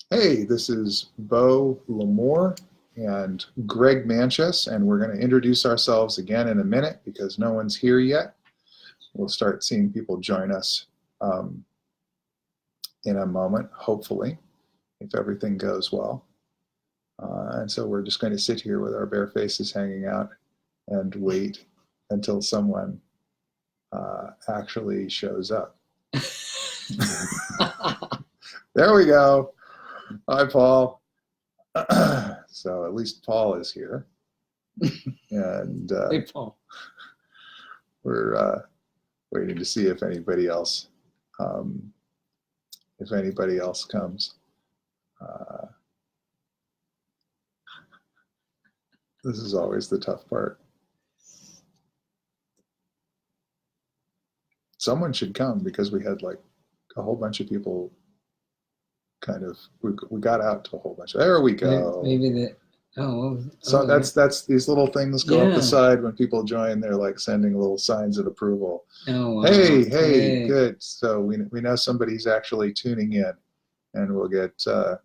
Hey, this is Beau L'Amour and Greg Manchess, and we're going to introduce ourselves again in a minute because no one's here yet. We'll start seeing people join us um, in a moment, hopefully, if everything goes well. And so we're just going to sit here with our bare faces hanging out and wait until someone actually shows up. There we go. Hi, Paul. So at least Paul is here, and Hey, Paul. we're waiting to see if anybody else comes. This is always the tough part. Someone should come because we had like a whole bunch of people. We got out to a whole bunch. There we go. Maybe the So that's these little things go up Yeah. the side when people join. They're like sending little signs of approval. wow. Hey, good. So we know somebody's actually tuning in, and we'll get and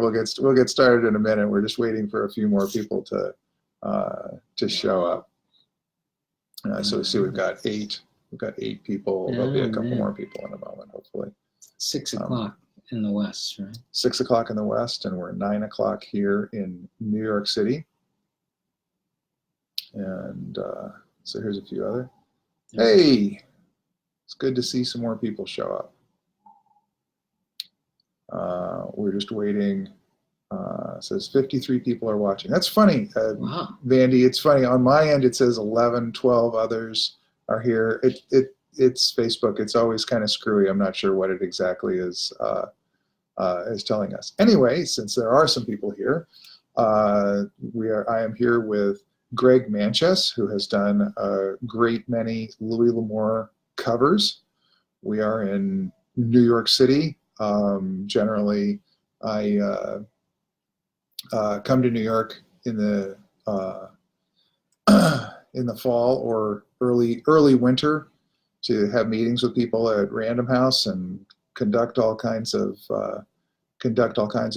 we'll get started in a minute. We're just waiting for a few more people to show up. So we see we've got eight people. There'll be a couple more people in a moment, hopefully. 6 o'clock in the West, right? 6 o'clock in the West, and we're 9 o'clock here in New York City. And so here's a few other. Hey, it's good to see some more people show up. We're just waiting. It says 53 people are watching. That's funny, Wow. Vandy. It's funny. On my end, it says 11, 12 others are here. It's Facebook. It's always kind of screwy. I'm not sure what it exactly is telling us. Anyway, since there are some people here, I am here with Greg Manchess, who has done a great many Louis L'Amour covers. We are in New York City. Generally, I come to New York in the fall or early winter to have meetings with people at Random House and conduct all kinds of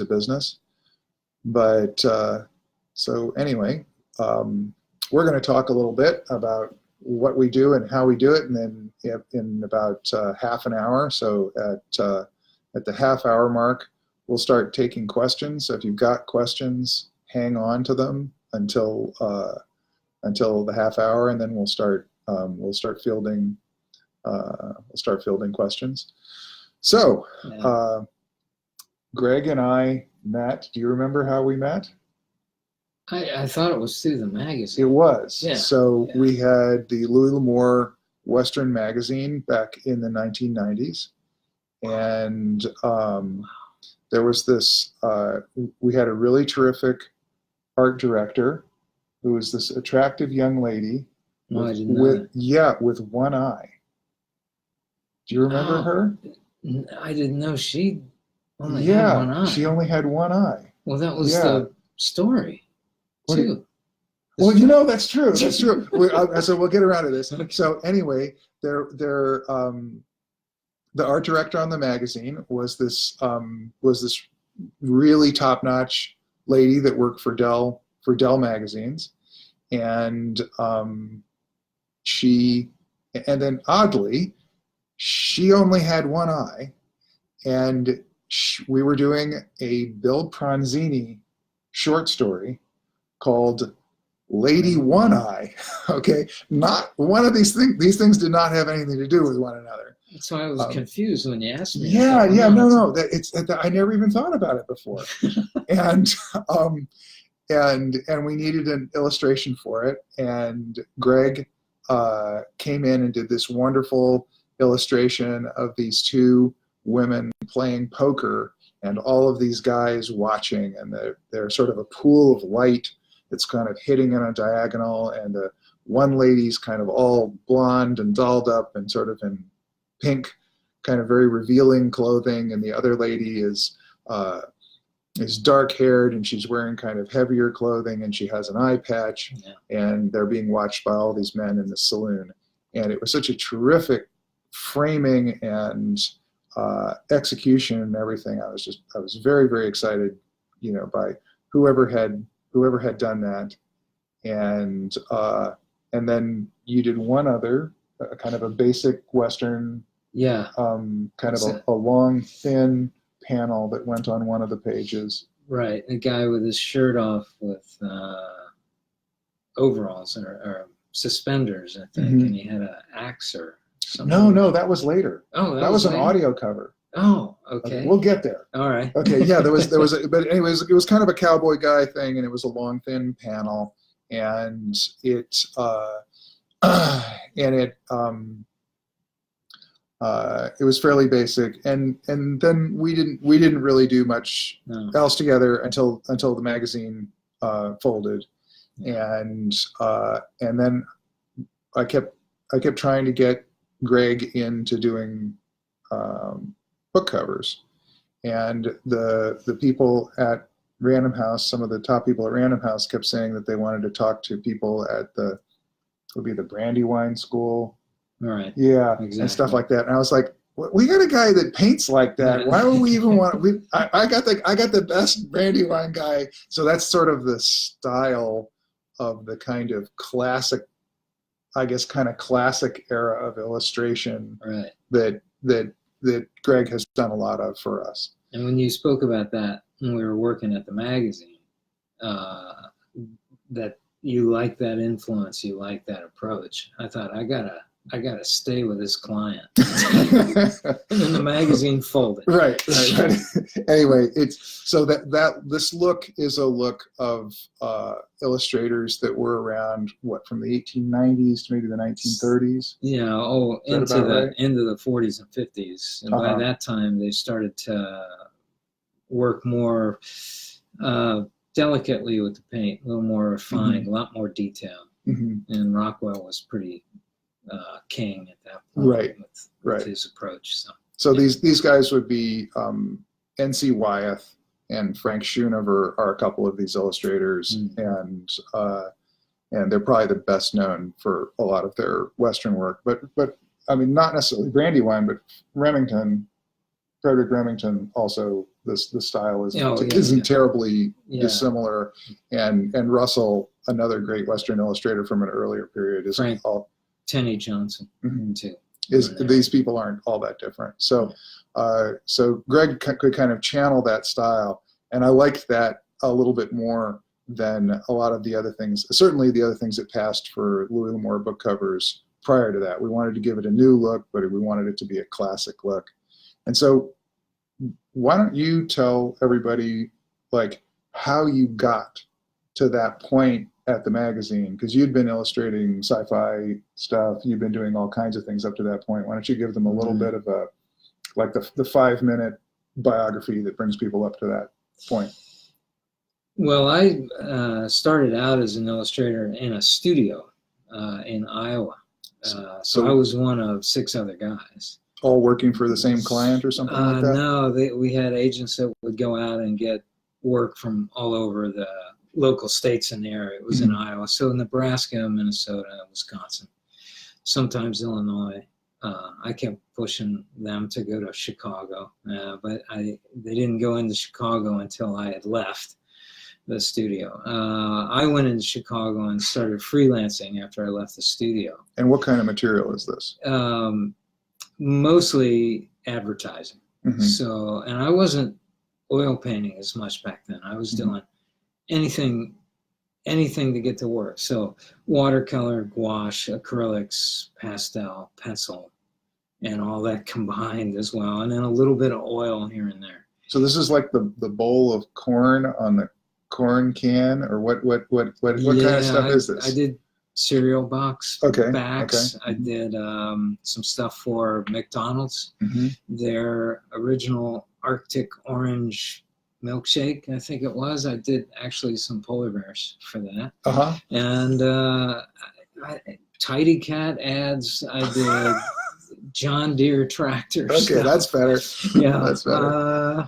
business. But so anyway, we're going to talk a little bit about what we do and how we do it, and then in about half an hour. So at the half hour mark, we'll start taking questions. So if you've got questions, hang on to them until the half hour, and then we'll start fielding questions. So Greg and I met. Do you remember how we met? I thought it was through the magazine. It was. Yeah. So we had the Louis L'Amour Western magazine back in the 1990s, and there was this. We had a really terrific art director who was this attractive young lady with one eye. Do you remember her? I didn't know she only had one eye. She only had one eye. Well, that was the story, too. Well, that's true. That's true. So we'll get around to this. So anyway, the art director on the magazine was this really top-notch lady that worked for Dell magazines, and then oddly, she only had one eye, and we were doing a Bill Pronzini short story called Lady One Eye. Okay, not one of these things. These things did not have anything to do with one another. So I was confused when you asked me. No. I never even thought about it before, and we needed an illustration for it, and Greg came in and did this wonderful illustration of these two women playing poker and all of these guys watching, and they're sort of a pool of light that's kind of hitting in a diagonal, and the one lady's kind of all blonde and dolled up and sort of in pink, kind of very revealing clothing, and the other lady is dark haired and she's wearing kind of heavier clothing, and she has an eye patch, and they're being watched by all these men in the saloon. And it was such a terrific framing and execution and everything, I was very, very excited, by whoever had done that. And then you did one other, kind of a basic Western, kind of a long, thin panel that went on one of the pages. Right, a guy with his shirt off with overalls or suspenders, I think, and he had an axe or something. No, that was later. Oh, that was an later? audio cover. Oh, okay. We'll get there. All right. Okay, yeah, but anyways, it was kind of a cowboy guy thing, and it was a long, thin panel, and it was fairly basic, and then we didn't really do much else together until the magazine folded, and then I kept trying to get Greg into doing book covers, and the people at Random House, some of the top people at Random House, kept saying that they wanted to talk to people at the Brandywine School. Right. Yeah, exactly. And stuff like that. And I was like, we got a guy that paints like that. Why would we even want? I got the best Brandywine guy. So that's sort of the style of the kind of classic, I guess, kind of classic era of illustration. Right. That Greg has done a lot of for us. And when you spoke about that when we were working at the magazine, that you like that influence, you like that approach, I thought I gotta stay with this client. And then the magazine folded. Right. Anyway, it's so that this look is a look of illustrators that were around from the 1890s to maybe the 1930s. Yeah. Into the 40s and 50s, and by that time they started to work more delicately with the paint, a little more refined, a lot more detail. And Rockwell was pretty king at that point with his approach. So these guys would be N.C. Wyeth and Frank Schoonover are a couple of these illustrators, and they're probably the best known for a lot of their Western work. But I mean, not necessarily Brandywine, but Frederick Remington also. The style isn't terribly dissimilar, and Russell, another great Western illustrator from an earlier period, is Frank Tenney Johnson too. These people aren't all that different. So Greg could kind of channel that style, and I liked that a little bit more than a lot of the other things. Certainly the other things that passed for Louis L'Amour book covers prior to that. We wanted to give it a new look, but we wanted it to be a classic look, and so. Why don't you tell everybody how you got to that point at the magazine? Because you'd been illustrating sci-fi stuff, you've been doing all kinds of things up to that point. Why don't you give them a little bit of the 5-minute biography that brings people up to that point? Well, I started out as an illustrator in a studio in Iowa. So I was one of 6 other guys. All working for the same client or something like that? No, we had agents that would go out and get work from all over the local states in the area. It was in Iowa, so Nebraska, Minnesota, Wisconsin, sometimes Illinois. I kept pushing them to go to Chicago, but they didn't go into Chicago until I had left the studio. I went into Chicago and started freelancing after I left the studio. And what kind of material is this? Mostly advertising. So, and I wasn't oil painting as much back then. I was doing anything to get to work. So watercolor, gouache, acrylics, pastel, pencil, and all that combined as well. And then a little bit of oil here and there. So this is like the bowl of corn on the corn can, or what kind of stuff is this? I did cereal box backs. Okay. I did some stuff for McDonald's. Their original Arctic orange milkshake, I think it was. I did actually some polar bears for that. And Tidy Cat ads. I did John Deere tractors. Okay, that's better. Yeah, that's better.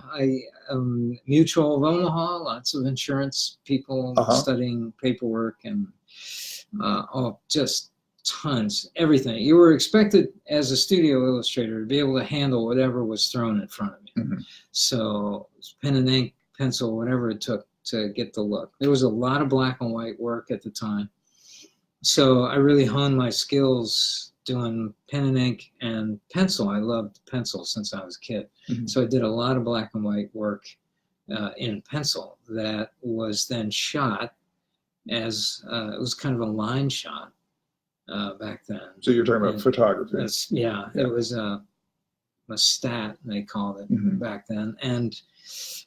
Mutual of Omaha, lots of insurance people studying paperwork and just tons, everything. You were expected as a studio illustrator to be able to handle whatever was thrown in front of you. Mm-hmm. So pen and ink, pencil, whatever it took to get the look. There was a lot of black and white work at the time. So I really honed my skills doing pen and ink and pencil. I loved pencil since I was a kid. Mm-hmm. So I did a lot of black and white work in pencil that was then shot as, it was kind of a line shot back then. So you're talking about photography. Yeah, it was a stat, they called it mm-hmm. back then. And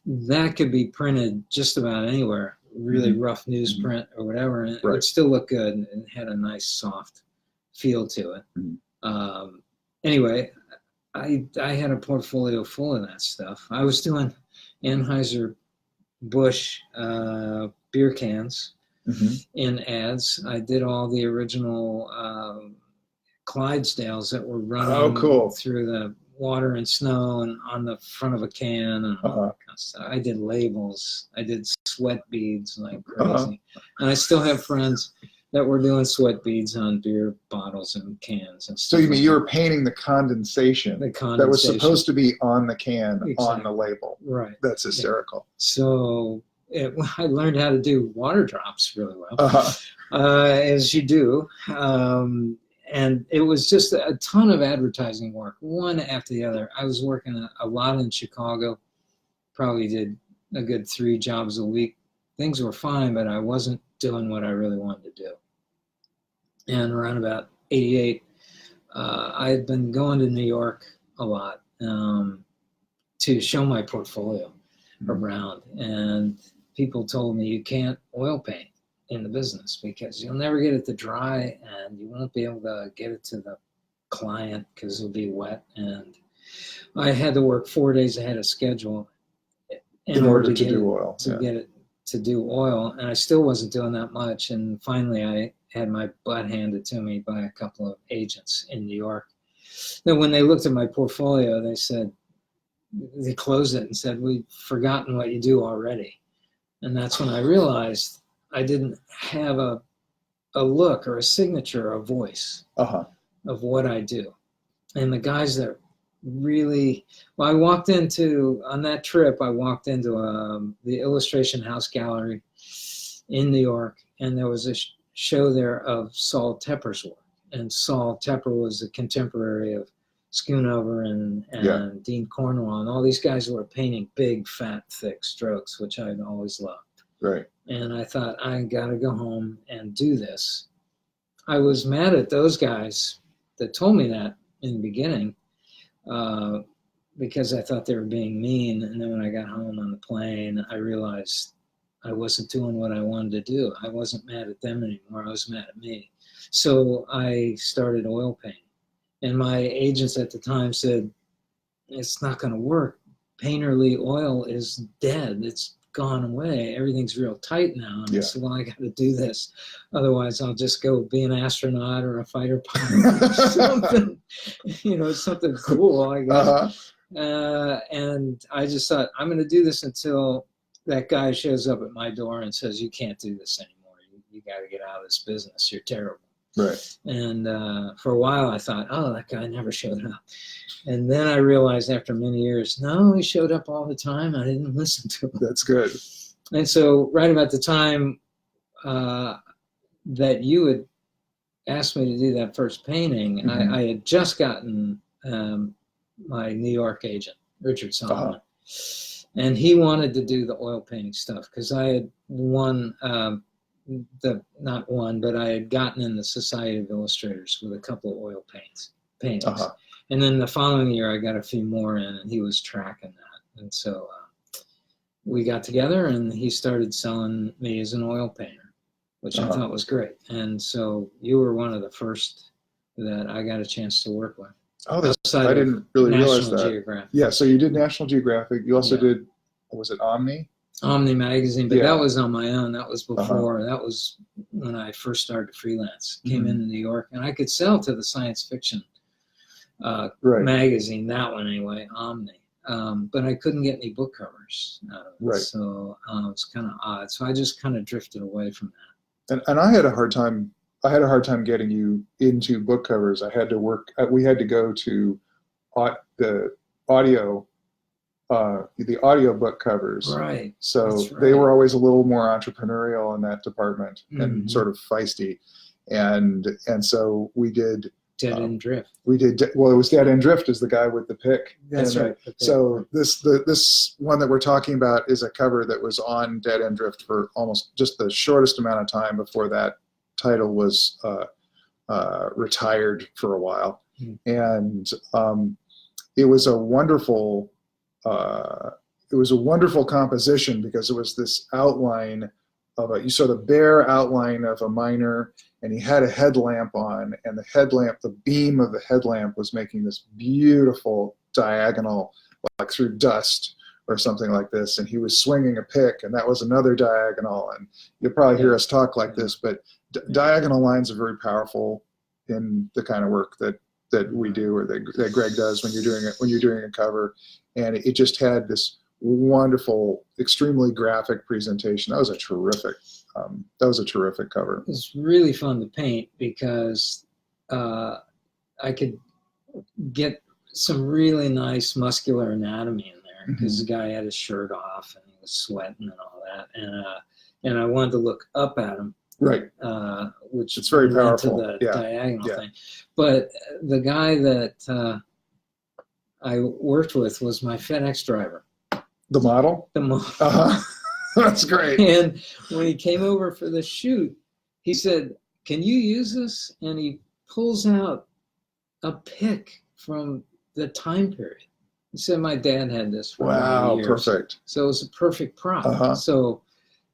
that could be printed just about anywhere, really mm-hmm. rough newsprint or whatever, and it Right. would still look good and had a nice soft feel to it. Mm-hmm. Anyway, I had a portfolio full of that stuff. I was doing Anheuser-Busch beer cans Mm-hmm. in ads. I did all the original Clydesdales that were running through the water and snow and on the front of a can and all that kind of stuff. I did labels. I did sweat beads like crazy. And I still have friends that were doing sweat beads on beer bottles and cans and stuff. So you mean you were painting the condensation that was supposed to be on the can, on the label. Right. That's hysterical. Yeah. So I learned how to do water drops really well, as you do. And it was just a ton of advertising work, one after the other. I was working a lot in Chicago, probably did a good 3 jobs a week. Things were fine, but I wasn't doing what I really wanted to do. And around about 88, I had been going to New York a lot to show my portfolio around. And people told me, you can't oil paint in the business because you'll never get it to dry and you won't be able to get it to the client because it'll be wet. And I had to work 4 days ahead of schedule in order to do oil. Get it to do oil. And I still wasn't doing that much. And finally I had my butt handed to me by a couple of agents in New York. Then when they looked at my portfolio, they closed it and said, we've forgotten what you do already. And that's when I realized I didn't have a look or a signature or a voice of what I do. And the guys that really, on that trip, I walked into the Illustration House Gallery in New York, and there was a show there of Saul Tepper's work. And Saul Tepper was a contemporary of Schoonover and Dean Cornwell, and all these guys were painting big, fat, thick strokes, which I'd always loved. Right. And I thought, I got to go home and do this. I was mad at those guys that told me that in the beginning because I thought they were being mean. And then when I got home on the plane, I realized I wasn't doing what I wanted to do. I wasn't mad at them anymore. I was mad at me. So I started oil painting. And my agents at the time said, it's not going to work. Painterly oil is dead. It's gone away. Everything's real tight now. And I said, well, I got to do this. Otherwise, I'll just go be an astronaut or a fighter pilot or something, something cool, I guess. And I just thought, I'm going to do this until that guy shows up at my door and says, you can't do this anymore. You got to get out of this business. You're terrible. Right. And for a while I thought, oh, that guy never showed up. And then I realized after many years, no, he showed up all the time. I didn't listen to him. That's good. And so right about the time that you had asked me to do that first painting, I had just gotten my New York agent, Richard Solomon. And he wanted to do the oil painting stuff because I had but I had gotten in the Society of Illustrators with a couple of oil paintings. And then the following year I got a few more in, and he was tracking that. And so we got together and he started selling me as an oil painter, which I thought was great. And so you were one of the first that I got a chance to work with. Oh, I didn't really realize that. Geographic. Yeah, so you did National Geographic. You also did, was it Omni? Omni magazine, but that was on my own. That was before. That was when I first started to freelance. Came into New York, and I could sell to the science fiction magazine, that one anyway, Omni. But I couldn't get any book covers out of it. Right. So it was kind of odd. So I just kind of drifted away from that. And I had a hard time I had a hard time getting you into book covers. I had to work. We had to go to the audio. The audiobook covers. Right. So That's they were right. always a little more entrepreneurial in that department and Mhm. sort of feisty. And so we did. Dead End Drift. We did. Well, it was Dead End Drift is the guy with the pick. That's And, right. So this one that we're talking about is a cover that was on Dead End Drift for almost just the shortest amount of time before that title was retired for a while. And it was a wonderful composition because it was this outline of you saw the bare outline of a miner, and he had a headlamp on, and the beam of the headlamp was making this beautiful diagonal, like through dust or something like this, and he was swinging a pick, and that was another diagonal. And you'll probably hear us talk like this, but diagonal lines are very powerful in the kind of work that we do, or that Greg does when you're doing a cover. And it just had this wonderful, extremely graphic presentation. That was a terrific cover. It was really fun to paint because I could get some really nice muscular anatomy in there because the guy had his shirt off and he was sweating and all that, and I wanted to look up at him. Right. Which it's very powerful. The diagonal thing. But the guy that I worked with was my FedEx driver. The model? The model. Uh-huh. That's great. And when he came over for the shoot, he said, "Can you use this?" And he pulls out a pick from the time period. He said, "My dad had this for wow, years." Perfect. So it was a perfect prop. Uh-huh. So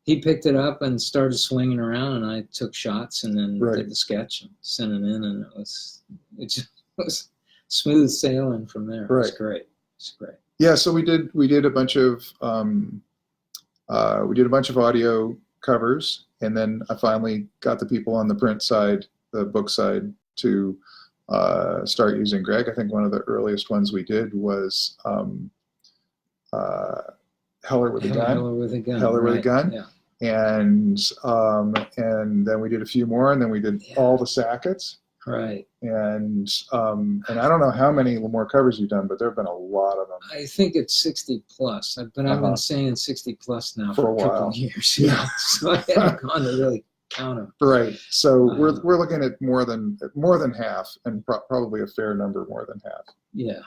he picked it up and started swinging around, and I took shots and then did the sketch and sent it in, and it just was smooth sailing from there. It was great. It's great. Yeah, so we did a bunch of audio covers, and then I finally got the people on the print side, the book side, to start using Greg. I think one of the earliest ones we did was Heller with a Gun. Heller with a Gun. Heller with a Gun. Yeah. And then we did a few more, and then we did all the Sacketts. Right. And I don't know how many more covers you've done, but there have been a lot of them. I think it's 60 plus, but I've been saying 60 plus now for a couple of years. Yeah. So I haven't gone to really count them. Right. So we're looking at more than half, and probably a fair number more than half. Yeah.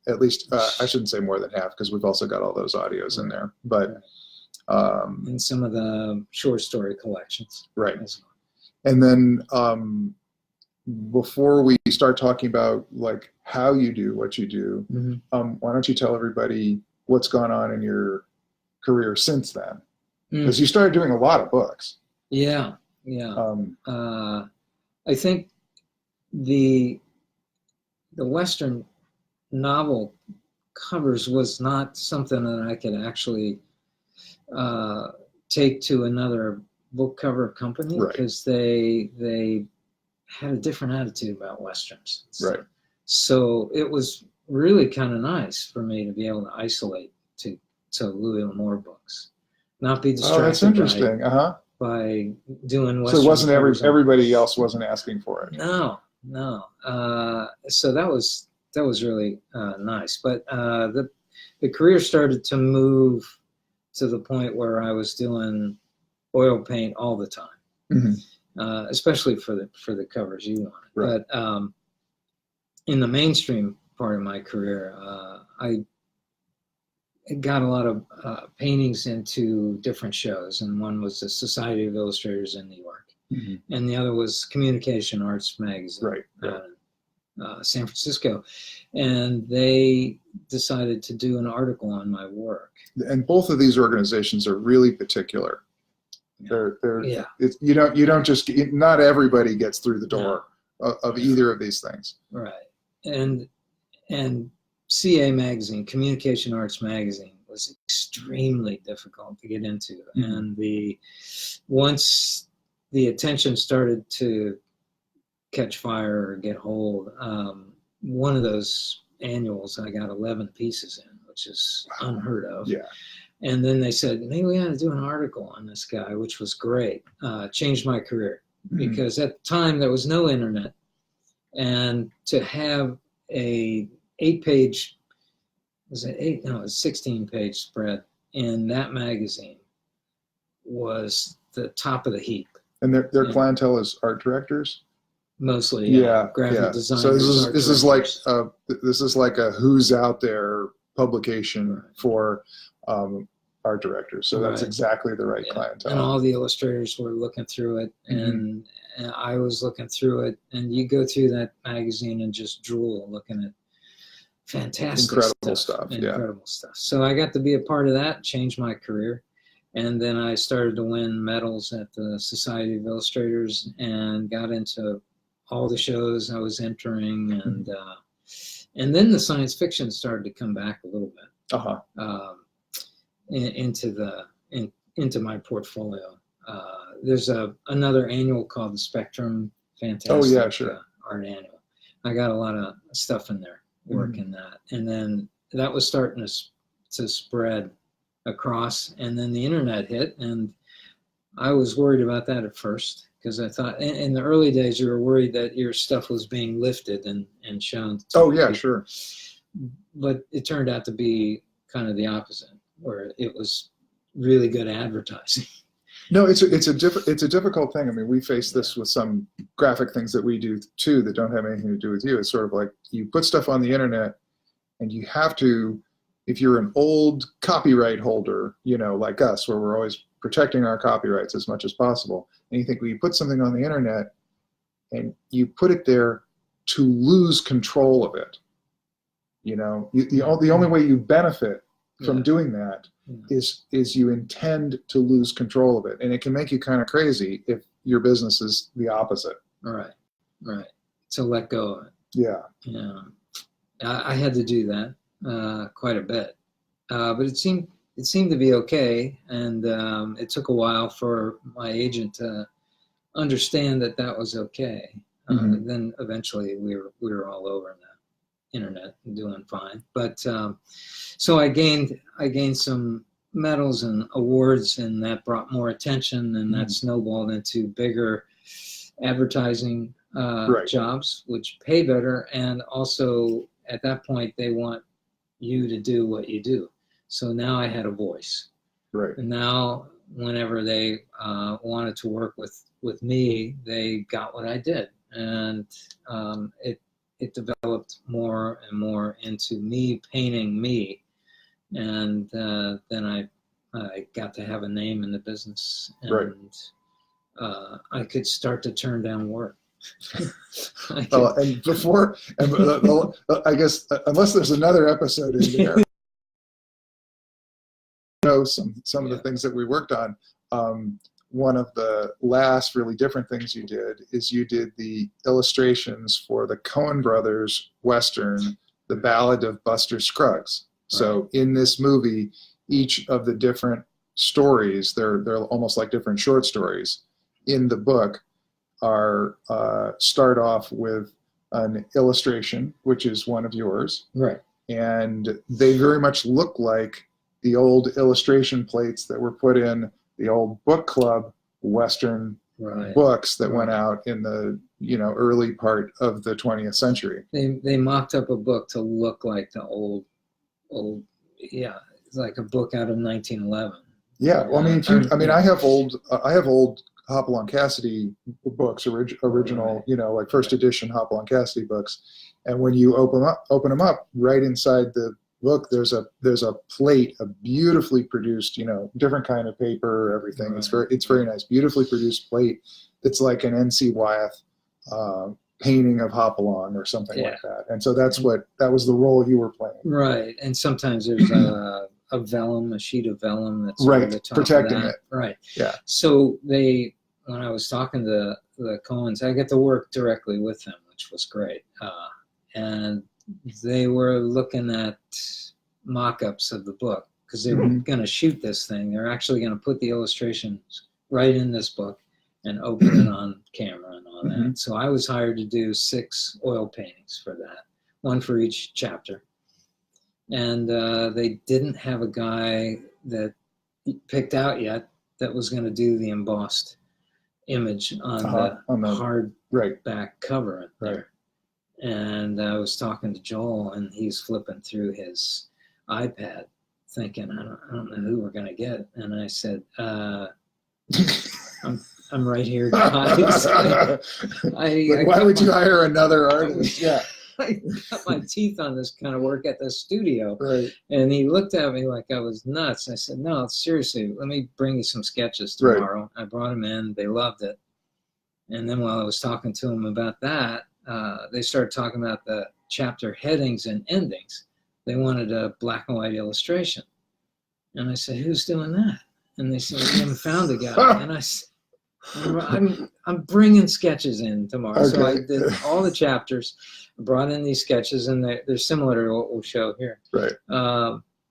At least I shouldn't say more than half, because we've also got all those audios in there. But and some of the short story collections. Right. And then before we start talking about like how you do what you do, why don't you tell everybody what's gone on in your career since then? Because you started doing a lot of books. Yeah. I think the Western novel covers was not something that I could actually take to another book cover company, because they had a different attitude about Westerns. Right. So it was really kind of nice for me to be able to isolate to Louis L'Amour books, not be distracted. Oh, that's interesting. By doing Western. So it wasn't everybody else wasn't asking for it. No. So that was really nice. But the career started to move to the point where I was doing oil paint all the time, especially for the covers you wanted. Right. But in the mainstream part of my career, I got a lot of paintings into different shows, and one was the Society of Illustrators in New York, and the other was Communication Arts Magazine, San Francisco, and they decided to do an article on my work. And both of these organizations are really particular. They're you don't just, not everybody gets through the door of either of these things. Right. And CA Magazine, Communication Arts Magazine, was extremely difficult to get into. And once the attention started to catch fire or get hold, one of those annuals I got 11 pieces in, which is unheard of. Yeah. And then they said, maybe we ought to do an article on this guy, which was great. Changed my career. because at the time there was no internet, and to have a 8-page, was it 8? No, it was 16-page spread in that magazine was the top of the heap. And their clientele is art directors. Mostly, graphic designers. So this is like a Who's Out There publication for art directors. So that's exactly the right clientele. And all the illustrators were looking through it, and I was looking through it, and you go through that magazine and just drool looking at fantastic incredible stuff. Incredible stuff. So I got to be a part of that, changed my career. And then I started to win medals at the Society of Illustrators and got into all the shows I was entering, and then the science fiction started to come back a little bit into my portfolio. There's another annual called the Spectrum, fantastic art annual. I got a lot of stuff in there, work in that, and then that was starting to spread across, and then the internet hit, and I was worried about that at first, because I thought in the early days you were worried that your stuff was being lifted and shown. Sure. But it turned out to be kind of the opposite, where it was really good advertising. No, it's a difficult thing. I mean, we face this with some graphic things that we do too that don't have anything to do with you. It's sort of like you put stuff on the internet, and you have to, if you're an old copyright holder, like us, where we're always protecting our copyrights as much as possible, and you think, well, you put something on the internet and you put it there to lose control of it. The only way you benefit from doing that is you intend to lose control of it. And it can make you kind of crazy if your business is the opposite. Right. To let go of it. Yeah. I had to do that quite a bit. But it seemed to be okay, and it took a while for my agent to understand that was okay. Then eventually we were all over the internet and doing fine. But so I gained some medals and awards, and that brought more attention, and that snowballed into bigger advertising jobs, which pay better, and also at that point they want you to do what you do. So now I had a voice. Right. And now whenever they wanted to work with me, they got what I did. And it developed more and more into me painting me. And then I got to have a name in the business. And I could start to turn down work. And I guess, unless there's another episode in there, some of the things that we worked on. One of the last really different things you did is you did the illustrations for the Coen brothers Western, The Ballad of Buster Scruggs. So in this movie, each of the different stories, they're almost like different short stories in the book, are start off with an illustration, which is one of yours. Right. And they very much look like the old illustration plates that were put in the old book club Western books that went out in the early part of the 20th century. They mocked up a book to look like the old it's like a book out of 1911. Yeah, well, I have old Hopalong Cassidy books, original, like first edition Hopalong Cassidy books, and when you open them up, right inside the book, there's a plate, a beautifully produced, different kind of paper, everything. Right. It's very nice, beautifully produced plate. That's like an N.C. Wyeth painting of Hopalong or something like that. And so that was the role you were playing. Right, and sometimes there's a sheet of vellum that's over the top protecting of that. it. Right. Yeah. So when I was talking to the Coens, I got to work directly with them, which was great. And they were looking at mock-ups of the book because they were going to shoot this thing. They're actually going to put the illustrations right in this book and open it on camera and all that. So I was hired to do 6 oil paintings for that, one for each chapter. And they didn't have a guy that picked out yet that was going to do the embossed image on on the the hardback cover there. Right. And I was talking to Joel, and he's flipping through his iPad, thinking, I don't know who we're gonna get. And I said, I'm right here, guys. Why would you hire another artist? Yeah. I got my teeth on this kind of work at the studio. Right. And he looked at me like I was nuts. I said, no, seriously, let me bring you some sketches tomorrow. Right. I brought them in. They loved it. And then while I was talking to them about that, they started talking about the chapter headings and endings. They wanted a black and white illustration. And I said, who's doing that? And they said, we haven't found a guy. And I said, I'm bringing sketches in tomorrow. Okay. So I did all the chapters, brought in these sketches, and they're similar to what we'll show here. Right.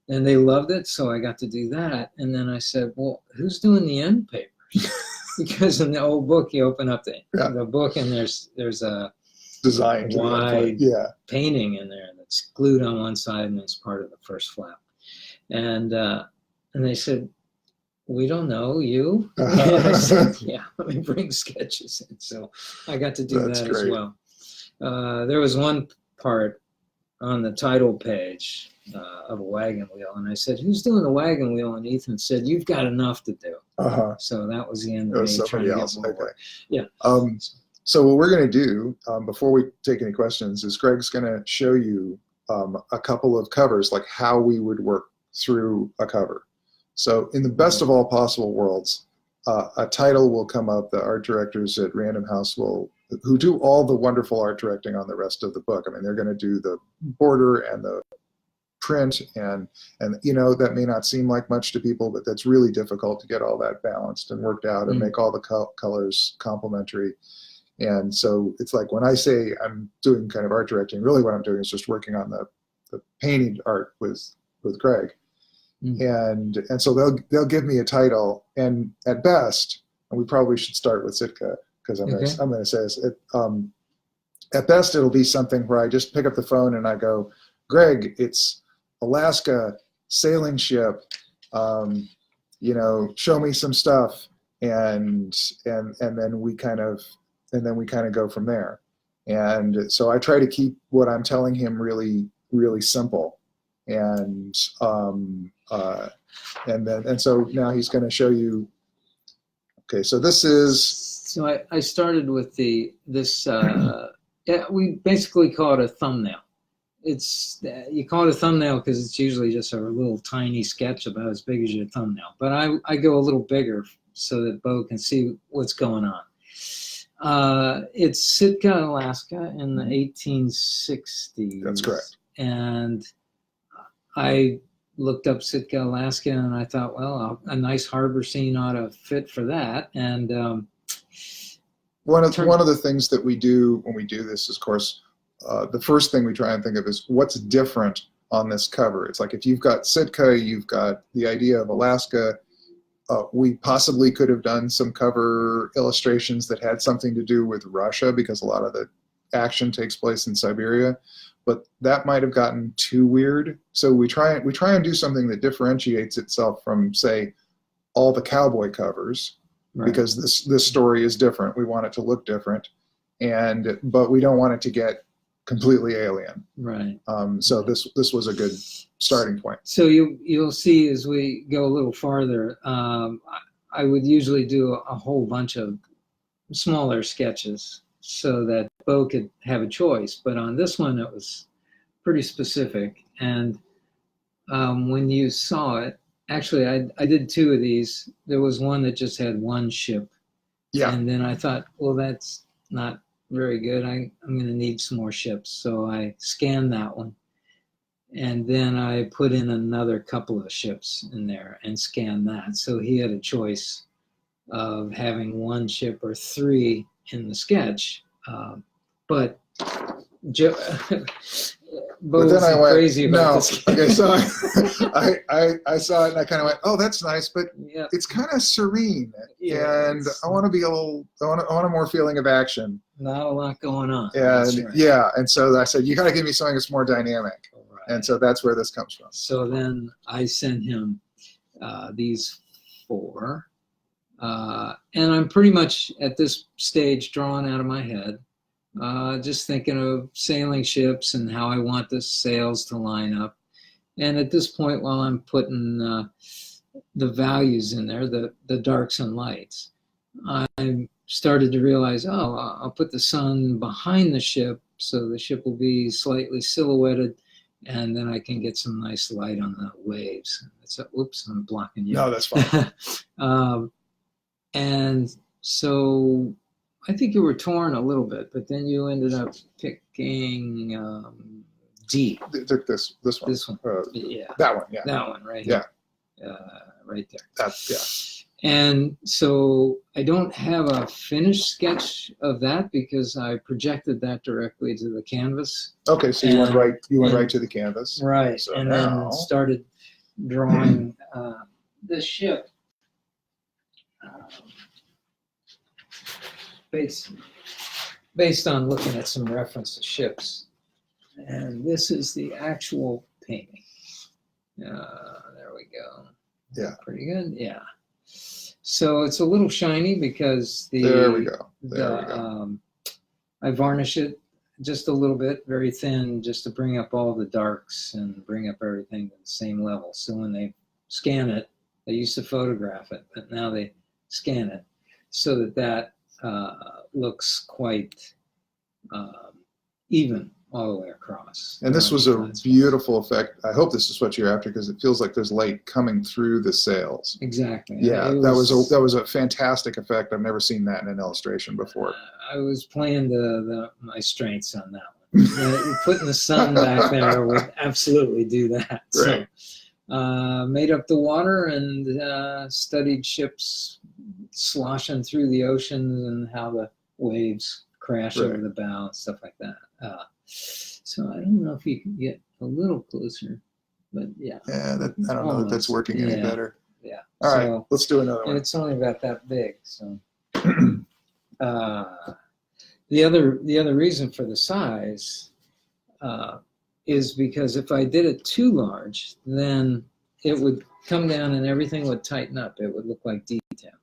And they loved it, so I got to do that. And then I said, well, who's doing the end papers? Because in the old book, you open up the book, and there's a design wide painting in there that's glued on one side, and it's part of the first flap. And they said, we don't know you. And I said, yeah, let me bring sketches in. So I got to do that as well. There was one part on the title page of a wagon wheel, and I said, who's doing the wagon wheel? And Ethan said, you've got enough to do. So that was the end of me trying to get more work. Yeah. So what we're going to do before we take any questions is Greg's going to show you a couple of covers, like how we would work through a cover. So in the best of all possible worlds, a title will come up. The art directors at Random House who do all the wonderful art directing on the rest of the book. I mean, they're going to do the border and the print, and you know, that may not seem like much to people, but that's really difficult to get all that balanced and worked out and make all the colors complementary. And so it's like when I say I'm doing kind of art directing, really what I'm doing is just working on the painted art with Greg. And so they'll give me a title, and at best, and we probably should start with Sitka, because I'm going to say this. At best, it'll be something where I just pick up the phone and I go, Greg, it's Alaska sailing ship. You know, show me some stuff, and then we kind of go from there. And so I try to keep what I'm telling him really, really simple. And so now he's going to show you. Okay, so this is. So I started with this. We basically call it a thumbnail. You call it a thumbnail because it's usually just a little tiny sketch about as big as your thumbnail. But I go a little bigger so that Beau can see what's going on. It's Sitka, Alaska, in the 1860s. That's correct. And I looked up Sitka, Alaska, and I thought, well, a nice harbor scene ought to fit for that. And one of the things that we do when we do this is, of course, the first thing we try and think of is what's different on this cover. It's like if you've got Sitka, you've got the idea of Alaska. We possibly could have done some cover illustrations that had something to do with Russia, because a lot of the action takes place in Siberia. But that might have gotten too weird. So we try and do something that differentiates itself from, say, all the cowboy covers, because this story is different. We want it to look different, but we don't want it to get completely alien. Right. So this was a good starting point. So you'll see as we go a little farther, I would usually do a whole bunch of smaller sketches so that Beau could have a choice. But on this one, it was pretty specific. And when you saw it, actually, I did two of these. There was one that just had one ship. Yeah. And then I thought, well, that's not very good. I'm going to need some more ships. So I scanned that one. And then I put in another couple of ships in there and scanned that. So he had a choice of having one ship or three in the sketch. But Beau was crazy about this. Okay, so I saw it and I kind of went, oh, that's nice, but it's kind of serene, and I want a more feeling of action. Not a lot going on. And and so I said, you got to give me something that's more dynamic, and so that's where this comes from. So then I sent him these four. And I'm pretty much at this stage drawing out of my head, just thinking of sailing ships and how I want the sails to line up. And at this point, while I'm putting the values in there, the darks and lights, I started to realize, I'll put the sun behind the ship so the ship will be slightly silhouetted, and then I can get some nice light on the waves. Oops, I'm blocking you. No, that's fine. And so I think you were torn a little bit, but then you ended up picking D. This one. This one. Yeah. That one, yeah. That one right here. Yeah. Right there. That's, yeah. And so I don't have a finished sketch of that because I projected that directly to the canvas. Okay, so you went right to the canvas. Right, So and now, then started drawing the ship based on looking at some reference to ships. And this is the actual painting. There we go. Yeah. Pretty good, yeah. So it's a little shiny because there we go. There we go. I varnish it just a little bit, very thin, just to bring up all the darks and bring up everything to the same level. So when they scan it, they used to photograph it, but now they scan it so that looks quite even all the way across. And this was a beautiful effect. I hope this is what you're after, because it feels like there's light coming through the sails. Exactly. Yeah, that was a fantastic effect. I've never seen that in an illustration before. I was playing my strengths on that one. Putting the sun back there would absolutely do that. Right. So, made up the water and studied ships sloshing through the oceans and how the waves crash over the bow and stuff like that. So I don't know if you can get a little closer, but yeah. Yeah, I don't know that that's working any better. Yeah. All right, let's do another one. And it's only about that big, so. The other reason for the size is because if I did it too large, then it would come down and everything would tighten up. It would look like detail,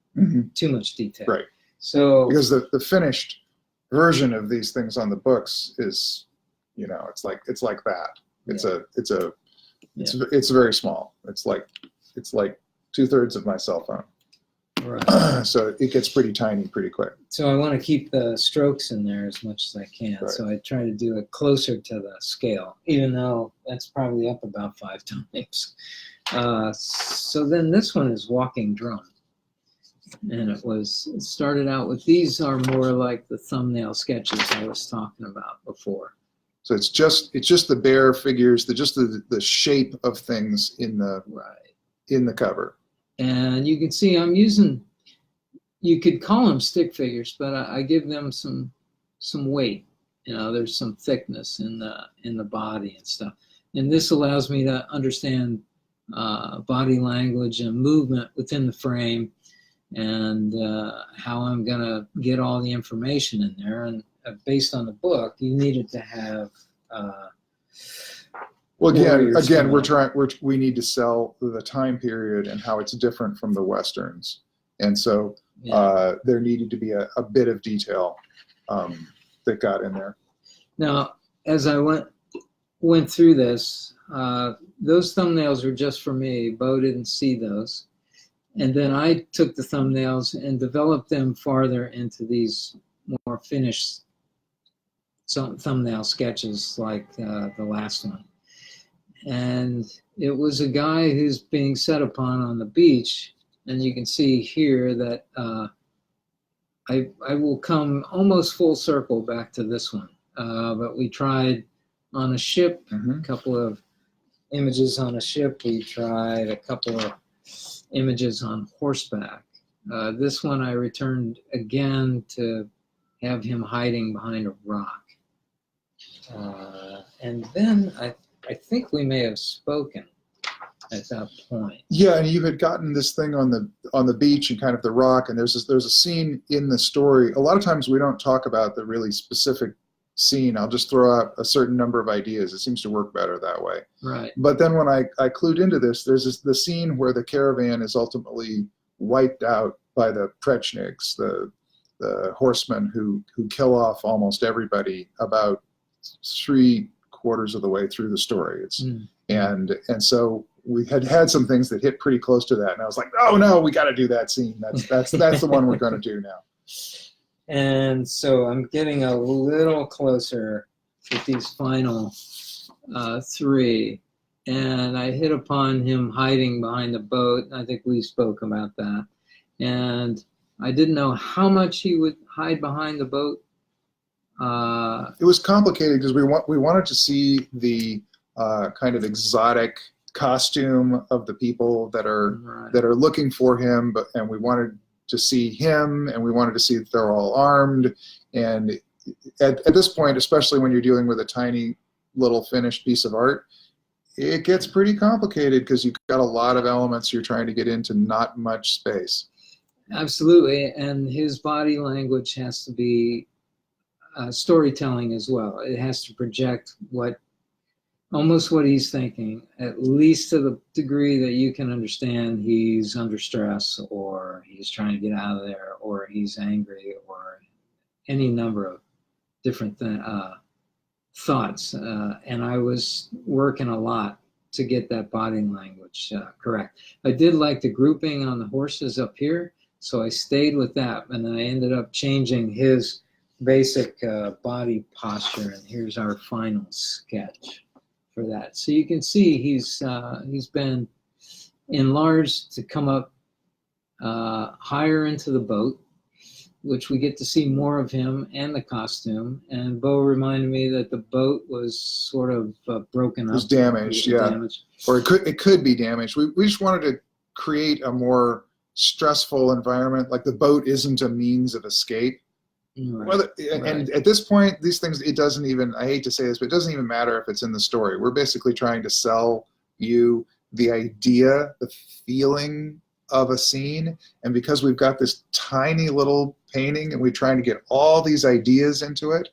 too much detail. Right. So because the finished version of these things on the books is, it's like that. It's very small. It's like 2/3 of my cell phone. Right. So it gets pretty tiny pretty quick. So I want to keep the strokes in there as much as I can. Right. So I try to do it closer to the scale, even though that's probably up about 5 times. So then this one is Walking Drum. And it started out with, these are more like the thumbnail sketches I was talking about before. So it's just the bare figures, the shape of things in the cover. And you can see I'm using, you could call them stick figures, but I give them some weight. There's some thickness in the body and stuff. And this allows me to understand body language and movement within the frame, and how I'm going to get all the information in there. And based on the book, you needed to have well, again, we need to sell the time period and how it's different from the Westerns. And so there needed to be a bit of detail that got in there. Now, as I went through this, those thumbnails were just for me. Beau didn't see those. And then I took the thumbnails and developed them farther into these more finished thumbnail sketches like the last one. And it was a guy who's being set upon on the beach. And you can see here that I will come almost full circle back to this one. But we tried on a ship, a couple of images on a ship. We tried a couple of images on horseback. This one I returned again to have him hiding behind a rock. And then I think we may have spoken at that point. Yeah, and you had gotten this thing on the beach and kind of the rock, and there's a scene in the story. A lot of times we don't talk about the really specific scene. I'll just throw out a certain number of ideas. It seems to work better that way. Right. But then when I clued into this, there's the scene where the caravan is ultimately wiped out by the Prechniks, the horsemen who kill off almost everybody about 3/4 of the way through the story. And so we had some things that hit pretty close to that, and I was like, oh no, we got to do that scene. That's the one we're going to do now. And so I'm getting a little closer with these final 3, and I hit upon him hiding behind the boat. I think we spoke about that, and I didn't know how much he would hide behind the boat. It was complicated because we wanted to see the kind of exotic costume of the people that are looking for him, and we wanted to see him, and we wanted to see that they're all armed. And at this point, especially when you're dealing with a tiny little finished piece of art, it gets pretty complicated because you've got a lot of elements you're trying to get into not much space. Absolutely, and his body language has to be storytelling as well. It has to project almost what he's thinking, at least to the degree that you can understand he's under stress, or he's trying to get out of there, or he's angry, or any number of different thoughts. And I was working a lot to get that body language correct. I did like the grouping on the horses up here, so I stayed with that, and then I ended up changing his basic body posture, and here's our final sketch for that. So you can see he's been enlarged to come up higher into the boat, which we get to see more of him and the costume. And Beau reminded me that the boat was sort of broken up. It was damaged, yeah. Damaged. Or it could be damaged. We just wanted to create a more stressful environment. Like the boat isn't a means of escape. Right. And at this point, these things, it doesn't even, I hate to say this, but it doesn't even matter if it's in the story. We're basically trying to sell you the idea, the feeling of a scene. And because we've got this tiny little painting and we're trying to get all these ideas into it,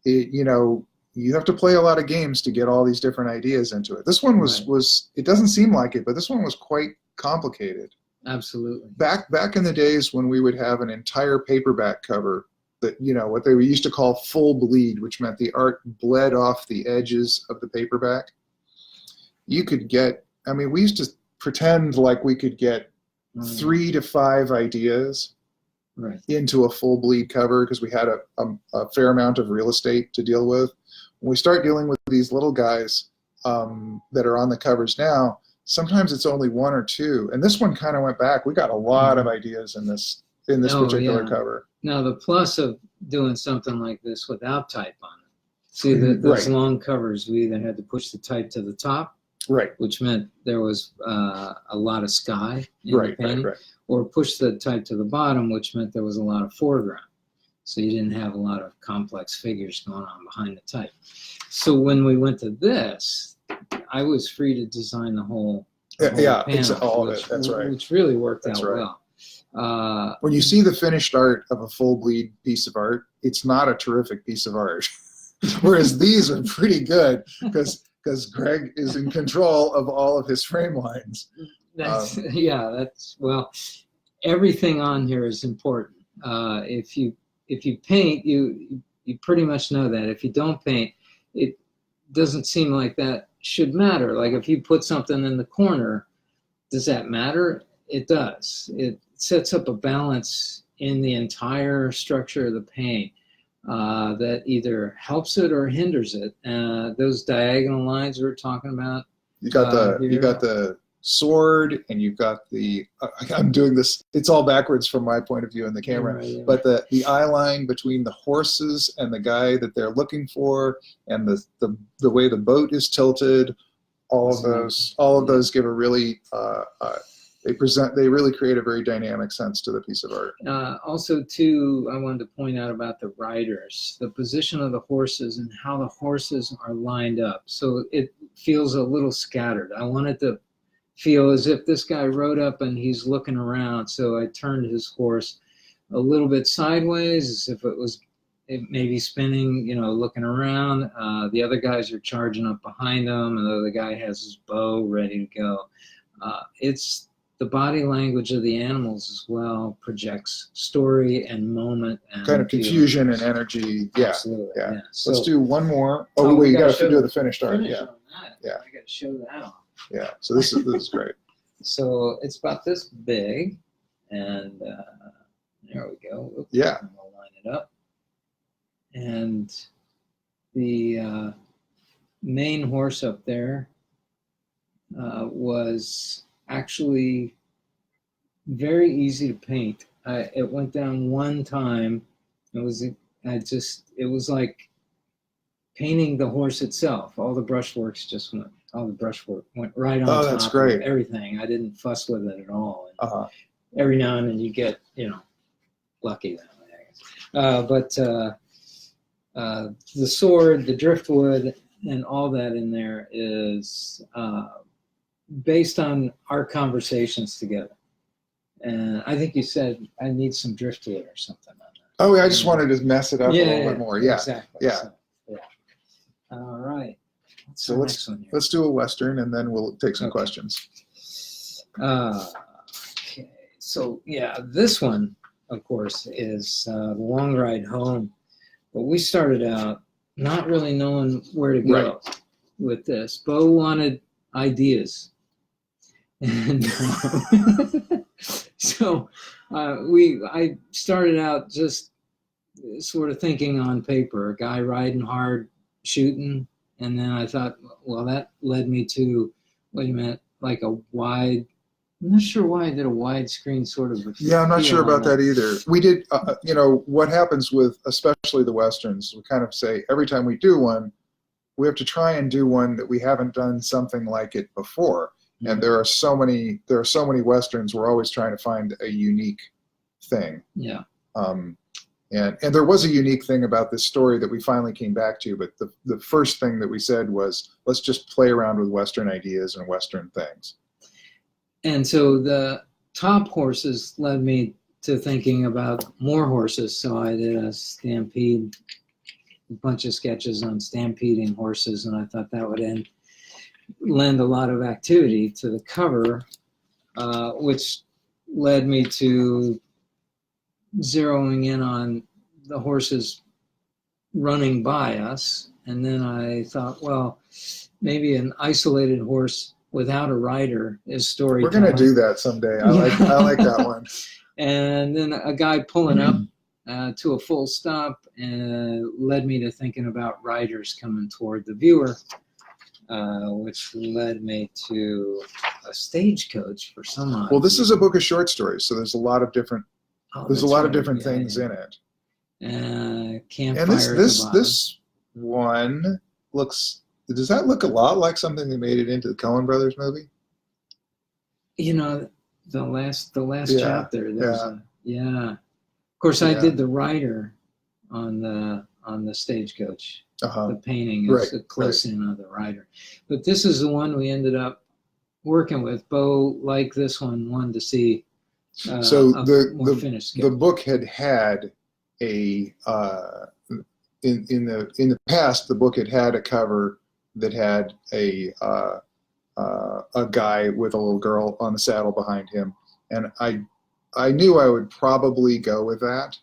you have to play a lot of games to get all these different ideas into it. This one was it doesn't seem like it, but this one was quite complicated. Absolutely. Back in the days when we would have an entire paperback cover that, what they used to call full bleed, which meant the art bled off the edges of the paperback, you could get, we used to pretend like we could get 3 to 5 ideas into a full bleed cover because we had a fair amount of real estate to deal with. When we start dealing with these little guys that are on the covers now, sometimes it's only 1 or 2, and this one kind of went back. We got a lot of ideas in this particular cover. Now the plus of doing something like this without type on it, see those long covers, we either had to push the type to the top, which meant there was a lot of sky in the painting, or push the type to the bottom, which meant there was a lot of foreground. So you didn't have a lot of complex figures going on behind the type. So when we went to this, I was free to design the whole panel, all of it. That's right. Which really worked out well. When you see the finished art of a full bleed piece of art, it's not a terrific piece of art. Whereas these are pretty good because Greg is in control of all of his frame lines. Everything on here is important. If you paint, you pretty much know that. If you don't paint, it doesn't seem like that should matter. Like if you put something in the corner, does that matter? It does. It sets up a balance in the entire structure of the paint that either helps it or hinders it. Those diagonal lines we were talking about. You got the sword, and you've got the I'm doing this, it's all backwards from my point of view in the camera, but the eye line between the horses and the guy that they're looking for, and the way the boat is tilted, all of those give a really they really create a very dynamic sense to the piece of art. Also too, I wanted to point out about the riders, the position of the horses and how the horses are lined up, so it feels a little scattered. I wanted to feel as if this guy rode up and he's looking around, so I turned his horse a little bit sideways as if it may be spinning, looking around. The other guys are charging up behind him, and the other guy has his bow ready to go. It's the body language of the animals as well projects story and moment and Kind of confusion feelings. and energy. Yeah. Absolutely. Yeah. Yeah. So, Let's do one more. Oh, wait, you got to do the finished art. finish Yeah. on that. Yeah. I got to show that off. Yeah. So this is great. So it's about this big, and there we go. Oops, Yeah. I'm gonna line it up. And the main horse up there was actually very easy to paint. It went down one time. It was like painting the horse itself. All the brushwork went right on Oh, top that's great. of everything. I didn't fuss with it at all. And Uh-huh. every now and then you get, lucky that way, I guess. But the sword, the driftwood, and all that in there is based on our conversations together. And I think you said I need some driftwood or something on that. Oh, I just wanted to mess it up a little bit more. Yeah. Exactly. Yeah. So, yeah. All right. So let's do a Western, and then we'll take some questions. Okay. So yeah, this one, of course, is The Long Ride Home. But we started out not really knowing where to go with this. Beau wanted ideas. And so I started out just sort of thinking on paper, a guy riding hard, shooting. And then I thought, well, that led me to, wait a minute, like a wide, I'm not sure why I did a widescreen sort of. Yeah, I'm not sure about that either. We did, what happens with especially the Westerns, we kind of say every time we do one, we have to try and do one that we haven't done something like it before. Mm-hmm. And there are so many Westerns, we're always trying to find a unique thing. Yeah. And there was a unique thing about this story that we finally came back to, but the first thing that we said was, let's just play around with Western ideas and Western things. And so the top horses led me to thinking about more horses. So I did a stampede, a bunch of sketches on stampeding horses, and I thought that would lend a lot of activity to the cover, which led me to zeroing in on the horses running by us. And then I thought, well, maybe an isolated horse without a rider is storytelling. We're going to do that someday. I like that one. And then a guy pulling up to a full stop led me to thinking about riders coming toward the viewer, which led me to a stagecoach for some odd Well, this reason. is a book of short stories, so there's a lot of different different things in it. Campfire. And this one looks. Does that look a lot like something that made it into the Coen Brothers movie? The last chapter. Of course, I did the rider on the stagecoach. The painting is a close in of the rider. But this is the one we ended up working with. Beau, like this one, wanted to see. So the book had a in the past, the book had a cover that had a guy with a little girl on the saddle behind him, and I knew I would probably go with that,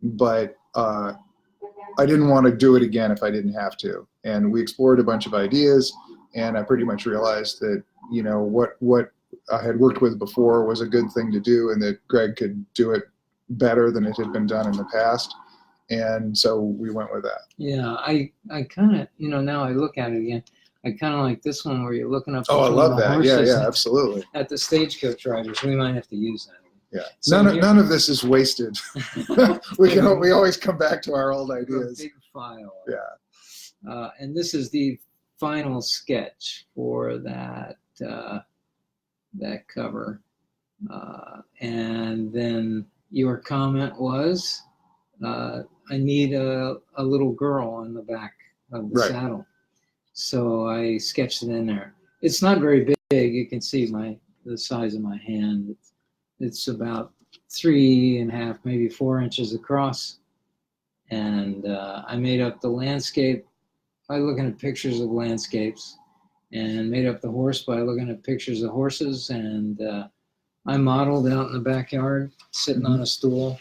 but I didn't want to do it again if I didn't have to. And we explored a bunch of ideas, and I pretty much realized that what I had worked with before was a good thing to do, and that Greg could do it better than it had been done in the past. And so we went with that. Yeah, I kind of, now I look at it again, I kind of like this one where you're looking up. Oh, I love that. Yeah, absolutely. At the stagecoach riders, we might have to use that. Yeah, so none of this is wasted. we always come back to our old ideas. A big file. Yeah. And this is the final sketch for that cover. And then your comment was, I need a little girl on the back of the saddle. So I sketched it in there. It's not very big. You can see the size of my hand. It's about 3.5, maybe 4 inches across. And I made up the landscape by looking at pictures of landscapes, and made up the horse by looking at pictures of horses, and I modeled out in the backyard, sitting on a stool,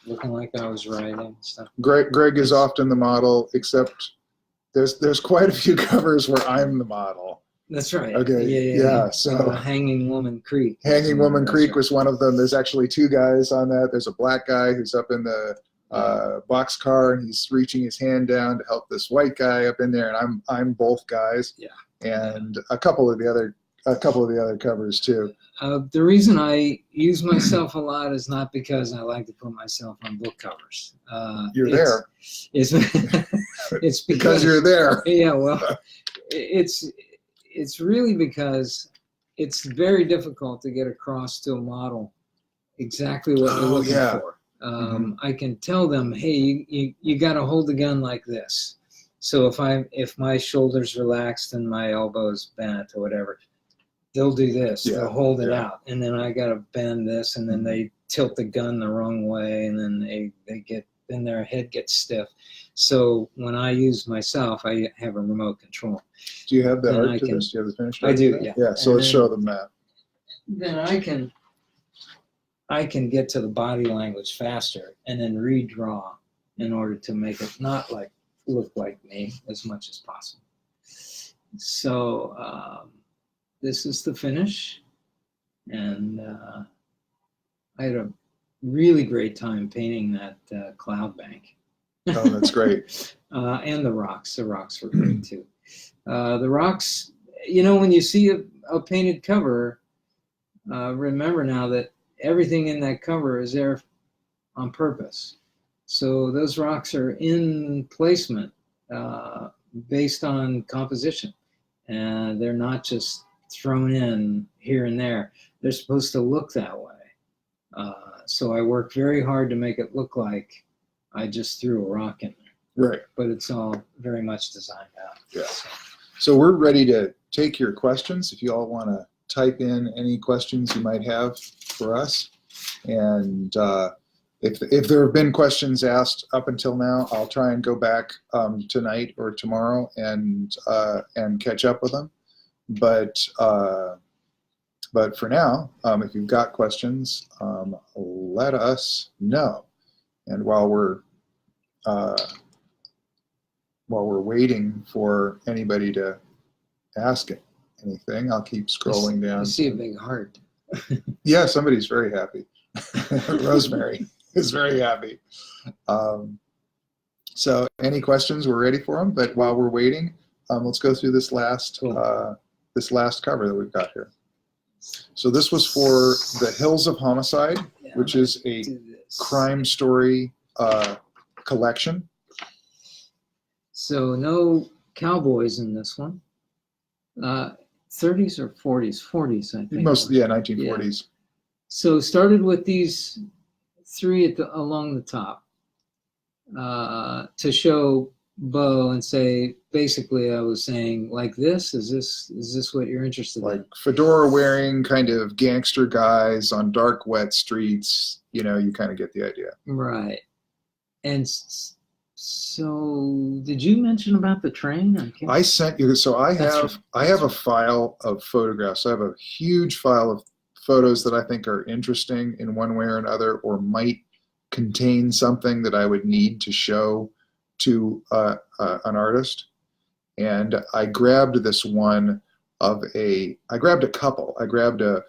looking like I was writing and stuff. Greg is often the model, except there's quite a few covers where I'm the model. That's right. Okay. Yeah. So Hanging Woman Creek. Hanging Woman Creek was one of them. There's actually two guys on that. There's a black guy who's up in the boxcar, and he's reaching his hand down to help this white guy up in there, and I'm both guys. Yeah. And a couple of the other covers too. The reason I use myself a lot is not because I like to put myself on book covers. You're there. It's because you're there. Yeah, well, it's really because it's very difficult to get across to a model exactly what you're looking for. I can tell them, hey, you got to hold the gun like this. So if my shoulder's relaxed and my elbow's bent or whatever, they'll do this. Yeah. They'll hold it out, and then I got to bend this, and then they tilt the gun the wrong way, and then then their head gets stiff. So when I use myself, I have a remote control. Do you have the art to this? Do you have the finished art? I do, yeah. Yeah, so let's show them that. Then I can get to the body language faster and then redraw in order to make it not look like me as much as possible. So this is the finish, and I had a really great time painting that cloud bank. Oh, that's great. And the rocks. The rocks were great too. The rocks, when you see a painted cover, remember now that everything in that cover is there on purpose. So those rocks are in placement based on composition. And they're not just thrown in here and there. They're supposed to look that way. So I work very hard to make it look like I just threw a rock in there. Right. But it's all very much designed out. Yeah. So we're ready to take your questions. If you all want to type in any questions you might have for us. And if there have been questions asked up until now, I'll try and go back tonight or tomorrow and catch up with them. But for now, if you've got questions, let us know. And while we're waiting for anybody to ask anything, I'll keep scrolling down. I see a big heart. Yeah, somebody's very happy. Rosemary is very happy. So any questions, we're ready for them. But while we're waiting, let's go through this last cover that we've got here. So this was for The Hills of Homicide, which is a crime story collection. So no cowboys in this one. 30s or 40s? 40s, I think. 1940s. Yeah. So started with these three along the top to show Beau and say, basically, I was saying, like this? Is this what you're interested in? Like fedora wearing kind of gangster guys on dark, wet streets. You kind of get the idea. Right. And so, did you mention about the train? I sent you. So I have a file of photographs. I have a huge file of photos that I think are interesting in one way or another, or might contain something that I would need to show to an artist. And I grabbed this one I grabbed a couple. I grabbed a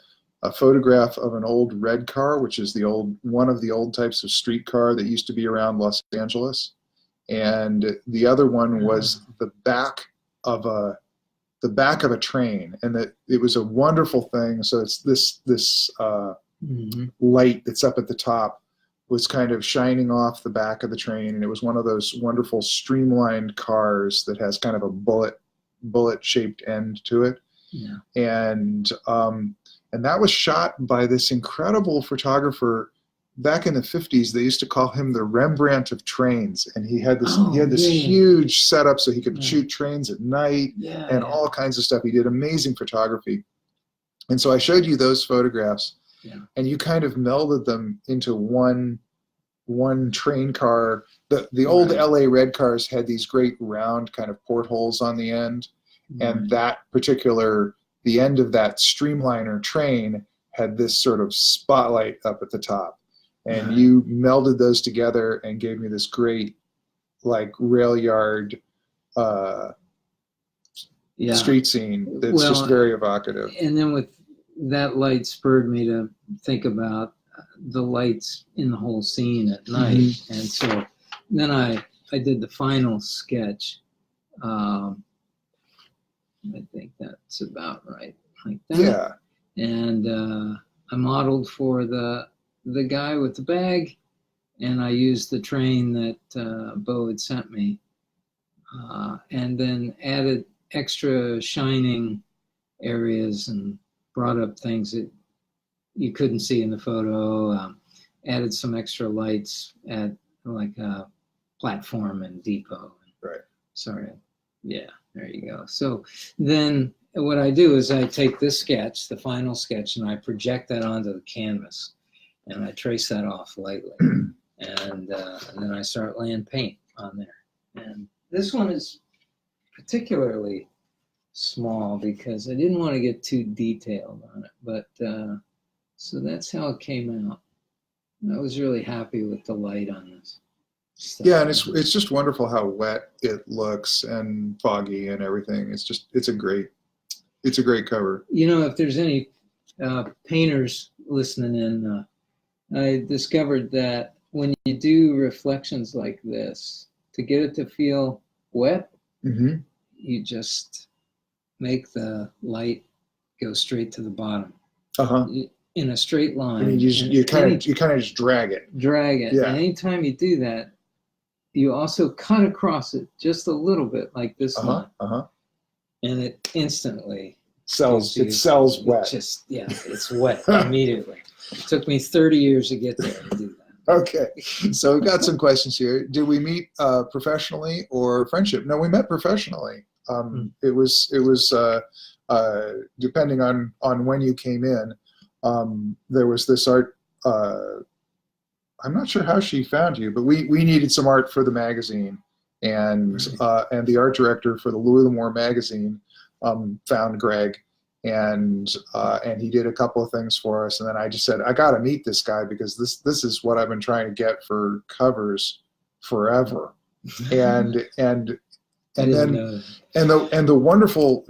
photograph of an old red car, which is one of the old types of streetcar that used to be around Los Angeles. And the other one was the back of a train, and that it was a wonderful thing. So it's this light that's up at the top was kind of shining off the back of the train, and it was one of those wonderful streamlined cars that has kind of a bullet shaped end to it. Yeah. And that was shot by this incredible photographer. Back in the 50s, they used to call him the Rembrandt of Trains, and he had this huge setup so he could shoot trains at night and all kinds of stuff. He did amazing photography. And so I showed you those photographs, and you kind of melded them into one train car. The old LA red cars had these great round kind of portholes on the end, and the end of that Streamliner train had this sort of spotlight up at the top, and Right. you melded those together and gave me this great like rail yard Yeah. street scene that's Well, just very evocative. And then with that light spurred me to think about the lights in the whole scene at night. Mhm. And so then I did the final sketch. I think that's about right, like that. Yeah. And I modeled for the guy with the bag, and I used the train that Beau had sent me, and then added extra shining areas and brought up things that you couldn't see in the photo. Added some extra lights at like a platform and depot. Right. Sorry. Yeah, there you go. So then what I do is I take this sketch, the final sketch, and I project that onto the canvas, and I trace that off lightly. And then I start laying paint on there. And this one is particularly small because I didn't want to get too detailed on it. But so that's how it came out. I was really happy with the light on this stuff. Yeah, and it's just wonderful how wet it looks and foggy and everything. It's a great cover. You know, if there's any painters listening in, I discovered that when you do reflections like this, to get it to feel wet, Mm-hmm. you just make the light go straight to the bottom Uh-huh. in a straight line. I mean, you kind of just drag it. Drag it. Yeah. And anytime you do that, you also cut across it just a little bit, like this Uh-huh. line, Uh-huh. and it instantly It sells wet. It's wet immediately. It took me 30 years to get there to do that. Okay, so we've got some questions here. Did we meet professionally or friendship? No, we met professionally. It was depending on when you came in. There was this art. I'm not sure how she found you, but we needed some art for the magazine, and the art director for the Beau L'Amour magazine found Greg. And he did a couple of things for us, and then I just said, I got to meet this guy because this is what I've been trying to get for covers forever. And the wonderful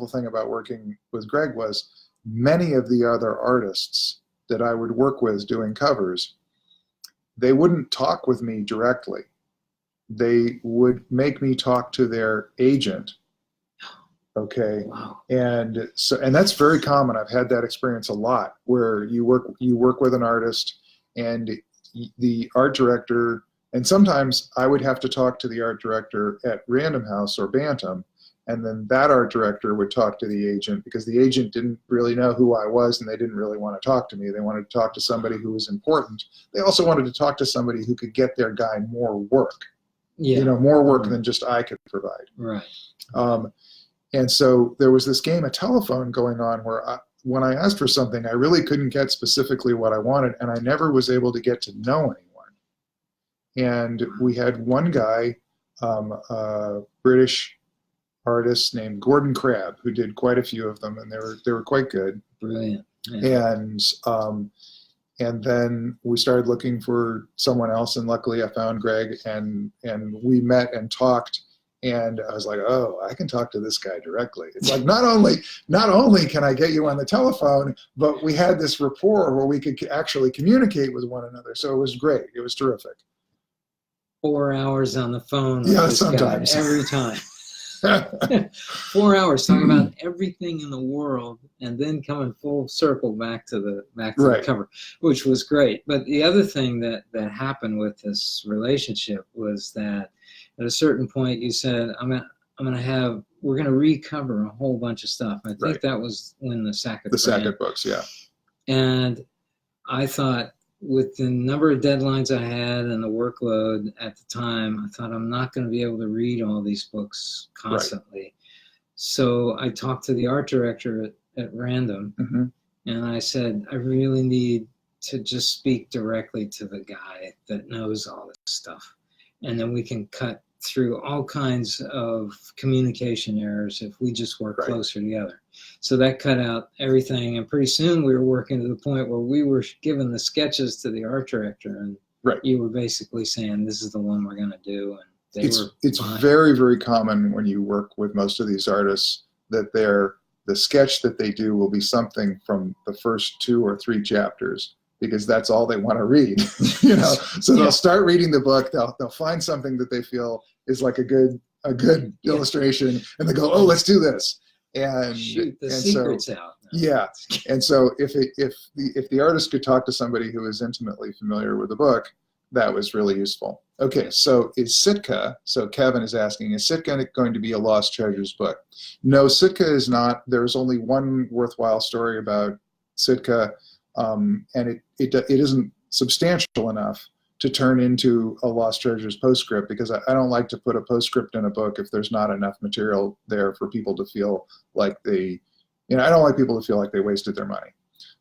thing about working with Greg was many of the other artists that I would work with doing covers, they wouldn't talk with me directly. They would make me talk to their agent. Okay. Wow. And that's very common. I've had that experience a lot where you work with an artist and the art director, and sometimes I would have to talk to the art director at Random House or Bantam, and then that art director would talk to the agent because the agent didn't really know who I was and they didn't really want to talk to me. They wanted to talk to somebody who was important. They also wanted to talk to somebody who could get their guy more work. Yeah. More work than just I could provide. Right. And so there was this game of telephone going on where when I asked for something, I really couldn't get specifically what I wanted, and I never was able to get to know anyone. And we had one guy, a British artist named Gordon Crabb, who did quite a few of them, and they were quite good. Brilliant. Yeah. And then we started looking for someone else, and luckily I found Greg, and we met and talked. And I was like, oh, I can talk to this guy directly. It's like not only can I get you on the telephone, but we had this rapport where we could actually communicate with one another. So it was great. It was terrific. 4 hours on the phone with Yeah, this sometimes. guy every time. 4 hours talking about everything in the world, and then coming full circle back to the cover, which was great. But the other thing that happened with this relationship was that at a certain point you said, we're gonna recover a whole bunch of stuff. I think that was when the Sackett books, yeah. And I thought, with the number of deadlines I had and the workload at the time, I thought I'm not going to be able to read all these books constantly. Right. So I talked to the art director at Random, and I said, I really need to just speak directly to the guy that knows all this stuff. And then we can cut through all kinds of communication errors if we just work Right. closer together. So that cut out everything, and pretty soon we were working to the point where we were giving the sketches to the art director, and Right. you were basically saying, this is the one we're going to do, and it's very, very common when you work with most of these artists that the sketch that they do will be something from the first 2 or 3 chapters, because that's all they want to read. So they'll start reading the book, they'll find something that they feel is like a good illustration, and they go, oh, let's do this, and shoot the and secrets so, out. Yeah, and so if the artist could talk to somebody who is intimately familiar with the book, that was really useful. Okay, so is Sitka, so Kevin is asking, is Sitka going to be a Lost Treasures book? No, Sitka is not. There's only one worthwhile story about Sitka, and it isn't substantial enough to turn into a Lost Treasures postscript, because I don't like to put a postscript in a book if there's not enough material there for people to feel like I don't like people to feel like they wasted their money.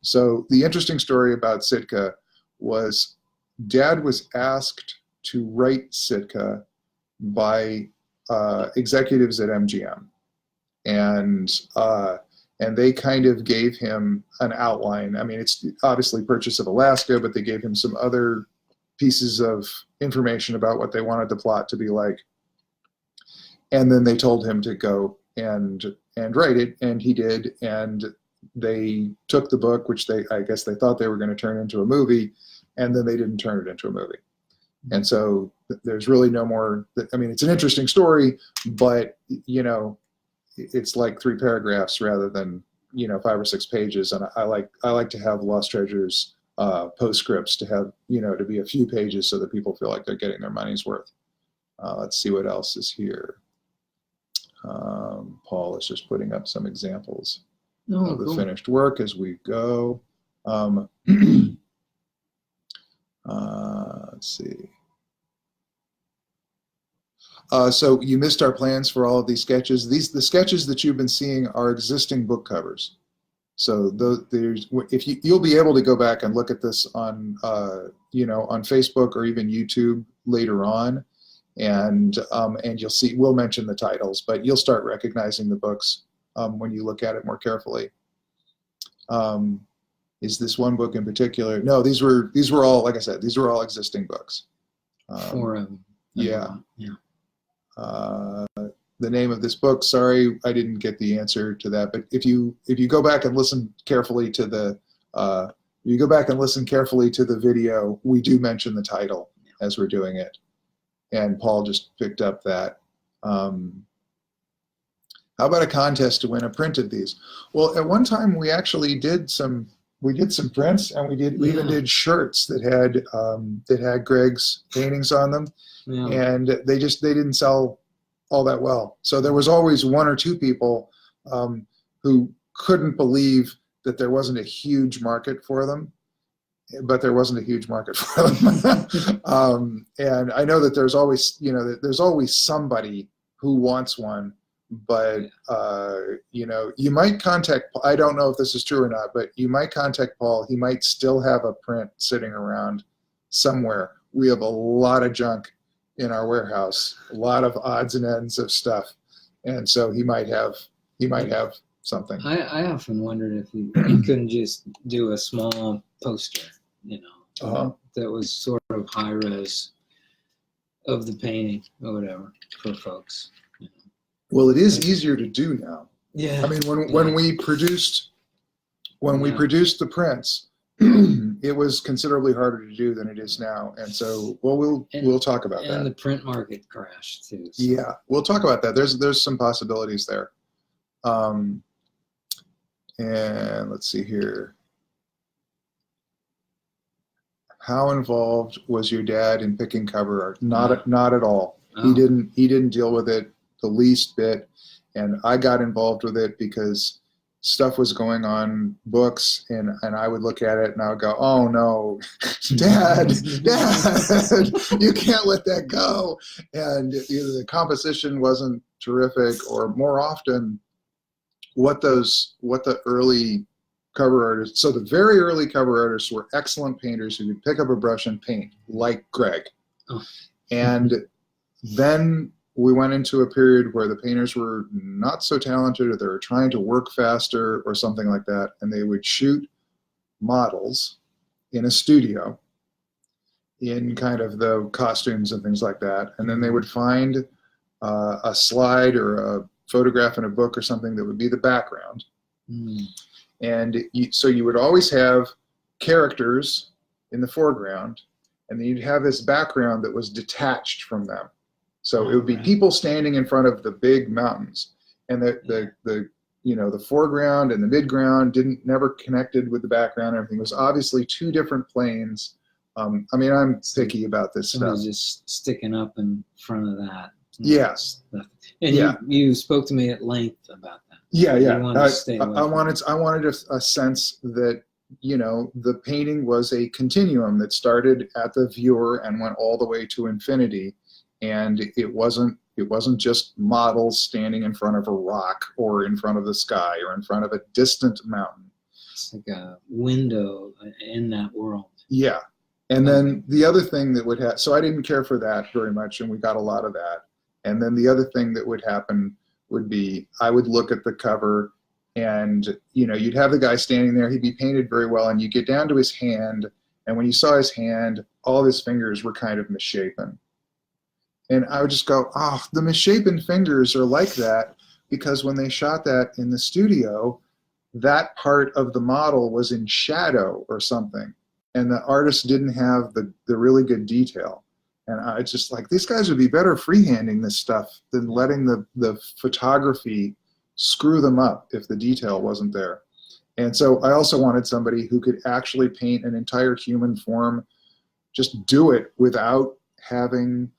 So the interesting story about Sitka was Dad was asked to write Sitka by executives at MGM, and they kind of gave him an outline. I mean, it's obviously Purchase of Alaska, but they gave him some other pieces of information about what they wanted the plot to be like, and then they told him to go and write it, and he did. And they took the book, which I guess they thought they were going to turn into a movie, and then they didn't turn it into a movie. And so there's really no more. I mean, it's an interesting story, but it's like 3 paragraphs rather than 5 or 6 pages. And I like to have Lost Treasures postscripts to have to be a few pages so that people feel like they're getting their money's worth. Let's see what else is here. Paul is just putting up some examples of the finished work as we go. Let's see. So you missed our plans for all of these sketches. The sketches that you've been seeing are existing book covers. So you'll be able to go back and look at this on on Facebook or even YouTube later on, and you'll see. We'll mention the titles, but you'll start recognizing the books when you look at it more carefully. Is this one book in particular? No, these were all, like I said, these were all existing books. 4 of them. Yeah. Yeah. The name of this book, sorry, I didn't get the answer to that. But if you go back and listen carefully to the video, we do mention the title as we're doing it. And Paul just picked up that. How about a contest to win a print of these? Well, at one time we actually did some prints, and we even did shirts that had Greg's paintings on them, and they didn't sell all that well. So there was always 1 or 2 people who couldn't believe that there wasn't a huge market for them, but there wasn't a huge market for them. And I know that there's always somebody who wants one. But you might contact. I don't know if this is true or not, but you might contact Paul. He might still have a print sitting around somewhere. We have a lot of junk in our warehouse, a lot of odds and ends of stuff, and so he might have something. I often wondered if he couldn't just do a small poster, that was sort of high res of the painting or whatever for folks. Well, it is easier to do now. Yeah. I mean, when we produced the prints, it was considerably harder to do than it is now, and so we'll talk about that. And the print market crashed too. So. Yeah, we'll talk about that. There's some possibilities there. And let's see here. How involved was your dad in picking cover art? Not at all. Oh. He didn't deal with it the least bit, and I got involved with it because stuff was going on books, and I would look at it and I would go, oh no, Dad, you can't let that go. And either the composition wasn't terrific, or more often what the early cover artists, so the very early cover artists were excellent painters who could pick up a brush and paint, like Greg. Oh. And Then we went into a period where the painters were not so talented, or they were trying to work faster or something like that, and they would shoot models in a studio in kind of the costumes and things like that, and then they would find a slide or a photograph in a book or something that would be the background. And so you would always have characters in the foreground, and then you'd have this background that was detached from them. So it would be people standing in front of the big mountains, and the foreground and the midground never connected with the background. Everything was obviously two different planes. I'm picky about this stuff. Somebody just sticking up in front of that. Yes. And you spoke to me at length about that. Yeah. You wanted to stay away I wanted a sense that, the painting was a continuum that started at the viewer and went all the way to infinity. And it wasn't just models standing in front of a rock or in front of the sky or in front of a distant mountain. It's like a window in that world. Yeah. And then the other thing that would happen, so I didn't care for that very much, and we got a lot of that. And then the other thing that would happen would be I would look at the cover, and you'd have the guy standing there, he'd be painted very well, and you get down to his hand, and when you saw his hand, all of his fingers were kind of misshapen. And I would just go, the misshapen fingers are like that because when they shot that in the studio, that part of the model was in shadow or something, and the artist didn't have the really good detail. And I just like, these guys would be better freehanding this stuff than letting the photography screw them up if the detail wasn't there. And so I also wanted somebody who could actually paint an entire human form, just do it without having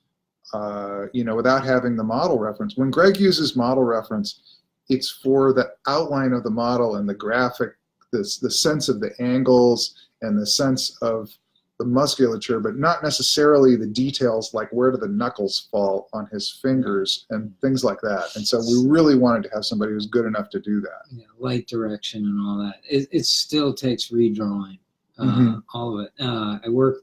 the model reference. When Greg uses model reference, it's for the outline of the model and the graphic, the sense of the angles and the sense of the musculature, but not necessarily the details like where do the knuckles fall on his fingers and things like that. And so we really wanted to have somebody who's good enough to do that. Yeah, light direction and all that. It still takes redrawing, all of it. I work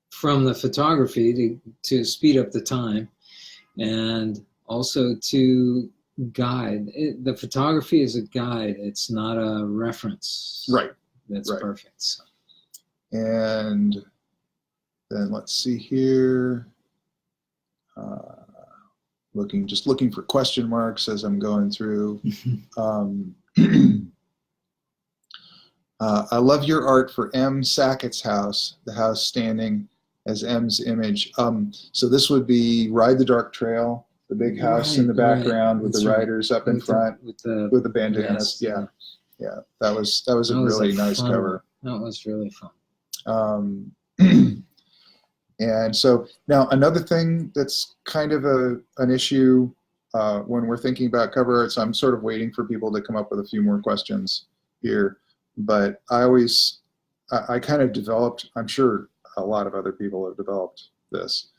from the photography to speed up the time, and also to guide. The photography is a guide. It's not a reference. Right. That's right. Perfect. So. And then let's see here. Looking for question marks as I'm going through. I love your art for M. Sackett's house, the house standing as M's image. So this would be Ride the Dark Trail, the big house in the background with the riders up in front with the bandanas. Yes, yeah. That was a really nice cover. That was really fun. And so now another thing that's kind of an issue when we're thinking about cover art, so I'm sort of waiting for people to come up with a few more questions here, but I kind of developed, I'm sure a lot of other people have developed this.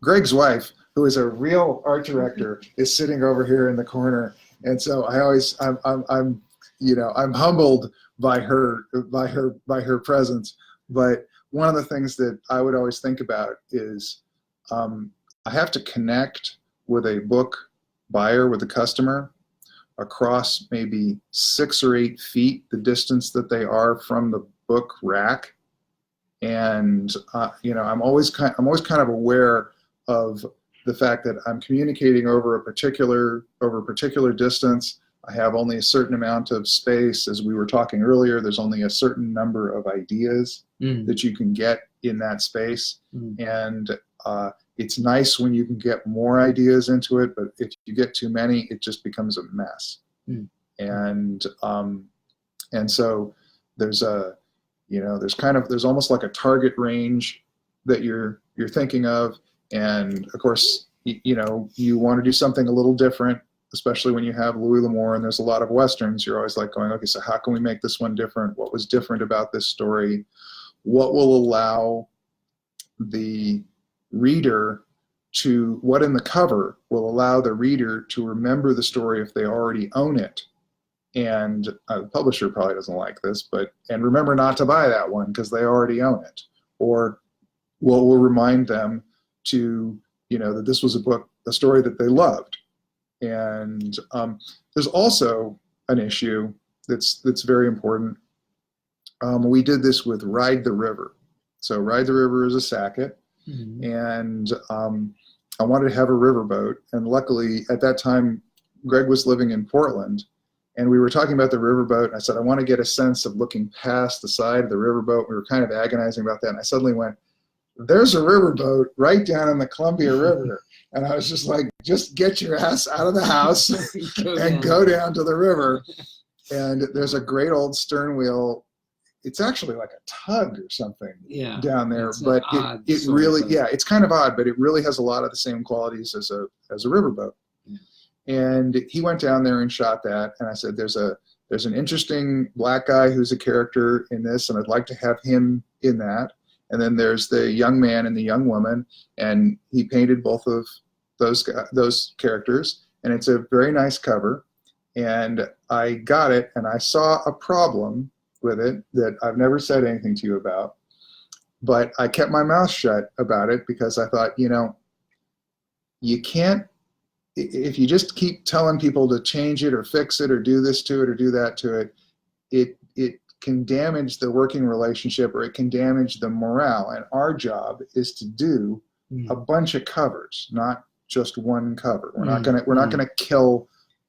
Greg's wife, who is a real art director, is sitting over here in the corner, and so I'm humbled by her presence. But one of the things that I would always think about is I have to connect with a book buyer, with a customer, across maybe 6 or 8 feet, the distance that they are from the book rack. And I'm always kind of aware of the fact that I'm communicating over a particular distance. I have only a certain amount of space. As we were talking earlier, there's only a certain number of ideas that you can get in that space. And it's nice when you can get more ideas into it, but if you get too many, it just becomes a mess. And so there's almost like a target range that you're thinking of. And of course, you want to do something a little different, especially when you have Louis L'Amour and there's a lot of Westerns. You're always like going, okay, so how can we make this one different? What was different about this story? What will allow the reader what in the cover will allow the reader to remember the story if they already own it? And the publisher probably doesn't like this, and remember not to buy that one because they already own it. Or will remind them to, that this was a story that they loved. And there's also an issue that's very important. We did this with Ride the River. So Ride the River is a Sackett, and I wanted to have a riverboat. And luckily, at that time, Greg was living in Portland, and we were talking about the riverboat. And I said, I want to get a sense of looking past the side of the riverboat. We were kind of agonizing about that, and I suddenly went, there's a riverboat right down in the Columbia River. And I was just like, just get your ass out of the house and go down to the river. And there's a great old stern wheel. It's actually like a tug or something down there, but it really, it's kind of odd, but it really has a lot of the same qualities as a riverboat. Yeah. And he went down there and shot that. And I said, there's an interesting black guy who's a character in this, and I'd like to have him in that. And then there's the young man and the young woman, and he painted both of those characters, and it's a very nice cover. And I got it, and I saw a problem with it that I've never said anything to you about, but I kept my mouth shut about it because I thought, you can't, if you just keep telling people to change it or fix it or do this to it or do that to it, it can damage the working relationship, or it can damage the morale. And our job is to do a bunch of covers, not just one cover. We're not gonna kill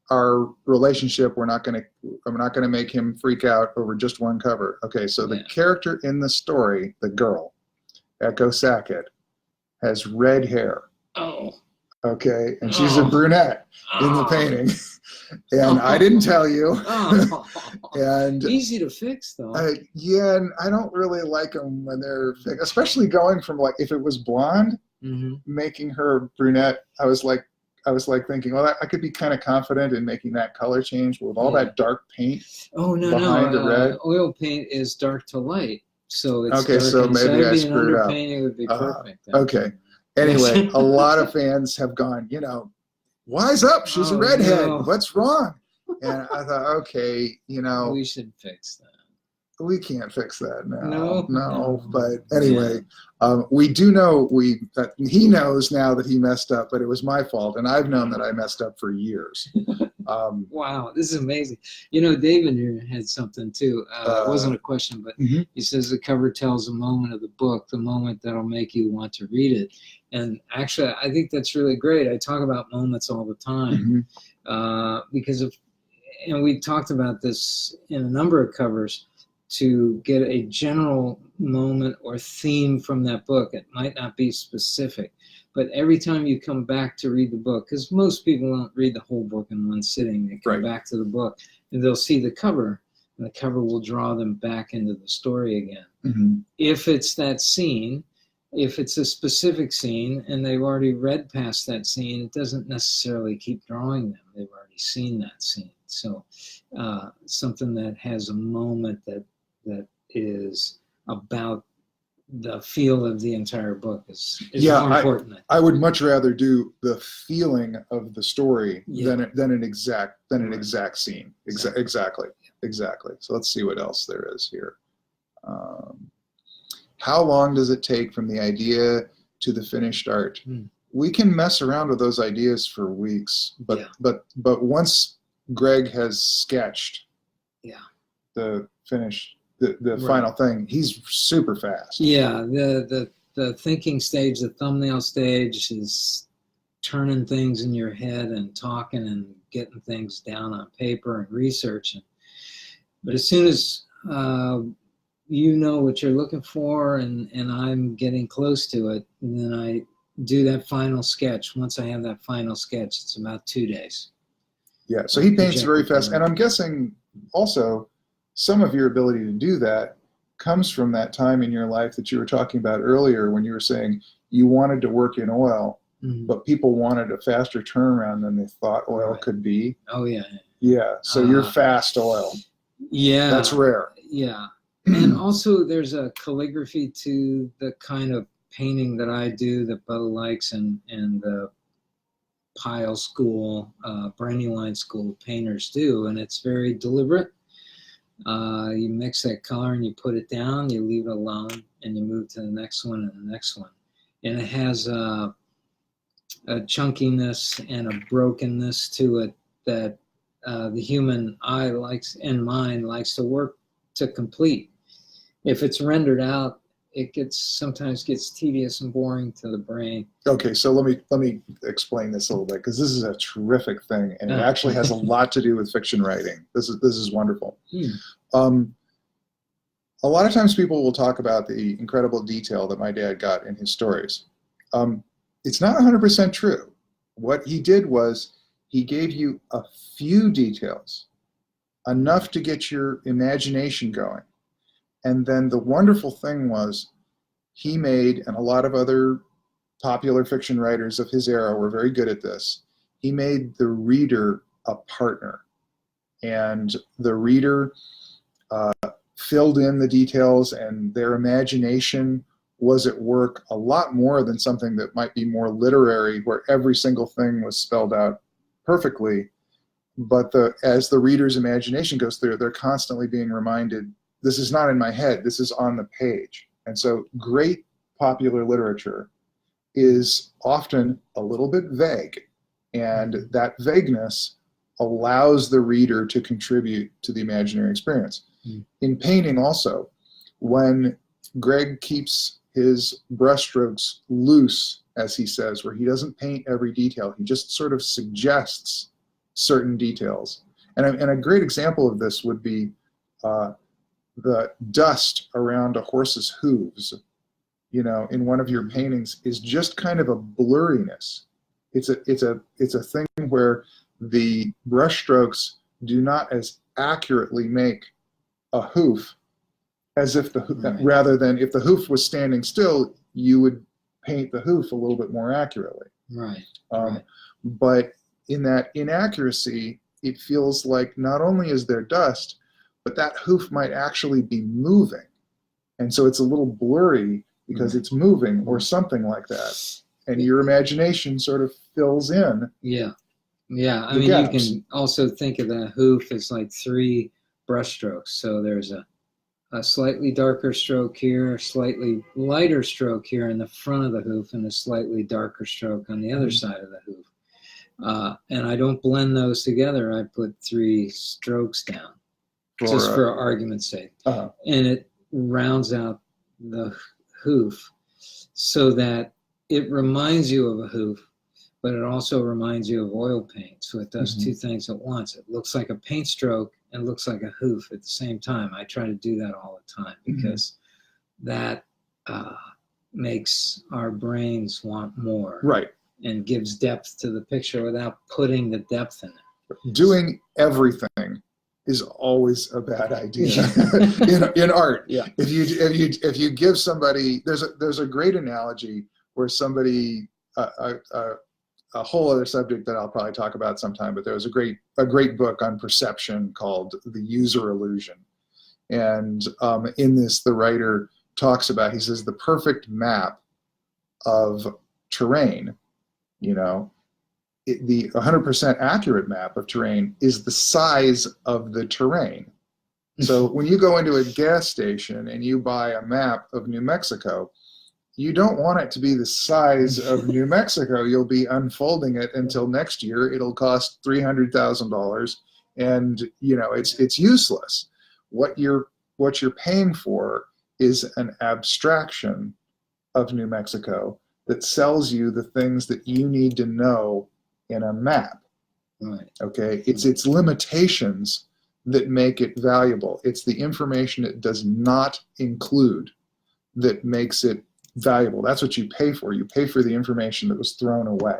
our relationship. I'm not gonna make him freak out over just one cover. Okay, so the character in the story, the girl, Echo Sackett, has red hair. Oh. Okay, and she's a brunette in the painting. And I didn't tell you. And easy to fix, though. And I don't really like them when they're fixed, especially going from, like, if it was blonde, making her brunette. I was like thinking, well, I could be kind of confident in making that color change with all that dark paint. Oh behind the red. Oil paint is dark to light, so it's okay. So maybe I screwed up. Underpainting would be perfect. Okay. Anyway, a lot of fans have gone, wise up, she's a redhead. No. What's wrong? And I thought, okay, we should fix that. We can't fix that now. No. But anyway, we do know that he knows now that he messed up, but it was my fault, and I've known that I messed up for years. Wow, this is amazing. David here had something too. It wasn't a question, but he says the cover tells a moment of the book, the moment that'll make you want to read it. And actually, I think that's really great. I talk about moments all the time because and we talked about this in a number of covers, to get a general moment or theme from that book. It might not be specific, but every time you come back to read the book, because most people don't read the whole book in one sitting, they come back to the book and they'll see the cover, and the cover will draw them back into the story again. If it's that scene, if it's a specific scene and they've already read past that scene, it doesn't necessarily keep drawing them. They've already seen that scene. So something that has a moment that is about the feel of the entire book is more important. I would much rather do the feeling of the story than an exact scene. Exactly. So let's see what else there is here. How long does it take from the idea to the finished art? We can mess around with those ideas for weeks, but once Greg has sketched the finished, the final thing, he's super fast. Yeah, the thinking stage, the thumbnail stage is turning things in your head and talking and getting things down on paper and researching. But as soon as you know what you're looking for, and I'm getting close to it, and then I do that final sketch. Once I have that final sketch, it's about 2 days. Yeah, so he paints very fast. And I'm guessing also some of your ability to do that comes from that time in your life that you were talking about earlier, when you were saying you wanted to work in oil, but people wanted a faster turnaround than they thought oil could be. Oh, yeah. Yeah, so you're fast oil. Yeah. That's rare. Yeah. And also there's a calligraphy to the kind of painting that I do that Beau likes, and the Pyle School, Brandywine School painters do, and it's very deliberate. You mix that color and you put it down, you leave it alone, and you move to the next one and the next one. And it has a chunkiness and a brokenness to it that the human eye likes and mind likes to work to complete. If it's rendered out, it sometimes gets tedious and boring to the brain. Okay, so let me explain this a little bit, because this is a terrific thing, and it actually has a lot to do with fiction writing. This is wonderful. A lot of times people will talk about the incredible detail that my dad got in his stories. It's not 100% true. What he did was he gave you a few details, enough to get your imagination going. And then the wonderful thing was he made, and a lot of other popular fiction writers of his era were very good at this, he made the reader a partner. And the reader filled in the details, and their imagination was at work a lot more than something that might be more literary, where every single thing was spelled out perfectly. But as the reader's imagination goes through, they're constantly being reminded, this is not in my head, this is on the page. And so great popular literature is often a little bit vague, and that vagueness allows the reader to contribute to the imaginary experience. In painting also, when Greg keeps his brushstrokes loose, as he says, where he doesn't paint every detail, he just sort of suggests certain details. And a great example of this would be the dust around a horse's hooves, in one of your paintings, is just kind of a blurriness. It's a thing where the brushstrokes do not as accurately make a hoof as if rather than if the hoof was standing still, you would paint the hoof a little bit more accurately. Right. But in that inaccuracy, it feels like not only is there dust, but that hoof might actually be moving. And so it's a little blurry because it's moving or something like that. And your imagination sort of fills in. Yeah. I mean, gaps. You can also think of the hoof as like 3 brushstrokes. So there's a slightly darker stroke here, a slightly lighter stroke here in the front of the hoof, and a slightly darker stroke on the other side of the hoof. And I don't blend those together. I put 3 strokes down, just for argument's sake. And it rounds out the hoof so that it reminds you of a hoof, but it also reminds you of oil paint. So it does 2 things at once. It looks like a paint stroke and looks like a hoof at the same time. I try to do that all the time because that makes our brains want more. Right. And gives depth to the picture without putting the depth in it. Doing everything is always a bad idea in art. Yeah. If you give somebody, there's a great analogy where somebody a whole other subject that I'll probably talk about sometime, but there was a great book on perception called The User Illusion. And in this, the writer talks about, he says, the perfect map of terrain, the 100% accurate map of terrain is the size of the terrain. So when you go into a gas station and you buy a map of New Mexico, you don't want it to be the size of New Mexico. You'll be unfolding it until next year. It'll cost $300,000, and it's useless. What you're paying for is an abstraction of New Mexico that sells you the things that you need to know in a map. Right. Okay, it's its limitations that make it valuable. It's the information it does not include that makes it valuable. That's what you pay for. You pay for the information that was thrown away.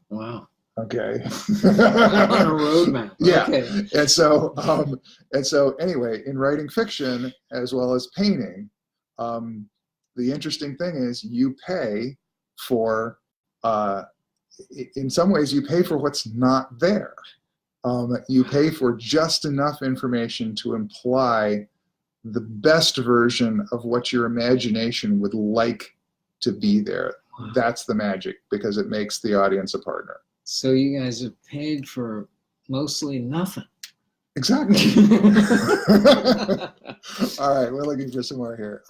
Wow. Okay. On a roadmap. Yeah. Okay. And so anyway, in writing fiction as well as painting, the interesting thing is you pay for, in some ways, you pay for what's not there. You pay for just enough information to imply the best version of what your imagination would like to be there. Wow. That's the magic, because it makes the audience a partner. So you guys have paid for mostly nothing. Exactly. All right, we're looking for some more here.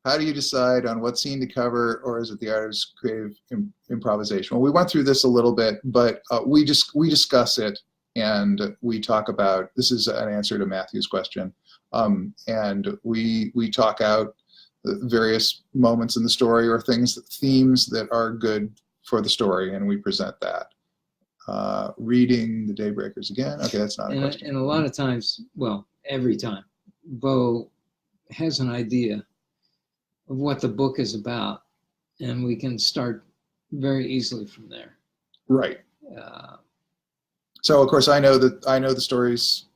How do you decide on what scene to cover, or is it the artist's creative improvisation? Well, we went through this a little bit, but we discuss it, and we talk about, this is an answer to Matthew's question, and we talk out various moments in the story or themes that are good for the story, and we present that. Reading The Daybreakers again. Okay, that's not a question. And a lot of times, well, every time, Beau has an idea of what the book is about, and we can start very easily from there. Right. So of course I know the stories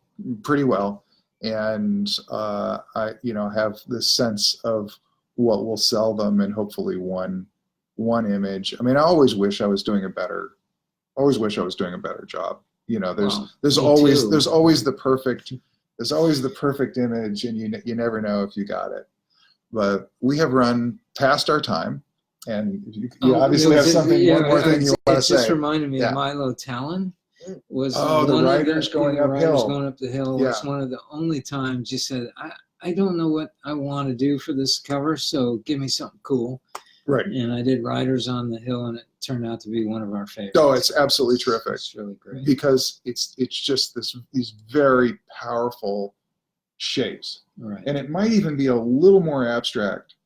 pretty well, and I have this sense of what will sell them, and hopefully one image. I mean, I always wish I was doing a better job. There's always the perfect image, and you never know if you got it. But we have run past our time, and you obviously have one more thing you want to say. It just reminded me of Milo Talon. Was the riders going uphill. Going up the hill. Yeah. Was one of the only times you said, I don't know what I want to do for this cover, so give me something cool. Right. And I did Riders on the Hill, and it turned out to be one of our favorites. Oh, it's absolutely terrific. It's really great. Because it's just these very powerful shapes. Right. And it might even be a little more abstract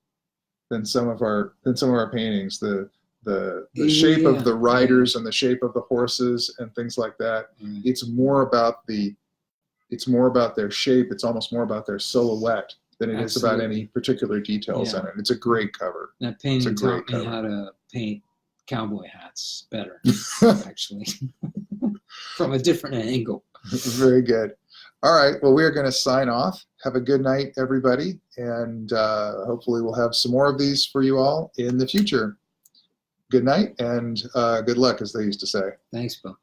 than some of our paintings. The shape of the riders and the shape of the horses and things like that. Mm. It's more about their shape. It's almost more about their silhouette than it is about any particular details in it. It's a great cover. That painting taught me how to paint cowboy hats better, actually, from a different angle. Very good. All right. Well, we are going to sign off. Have a good night, everybody. And hopefully we'll have some more of these for you all in the future. Good night and good luck, as they used to say. Thanks, Bill.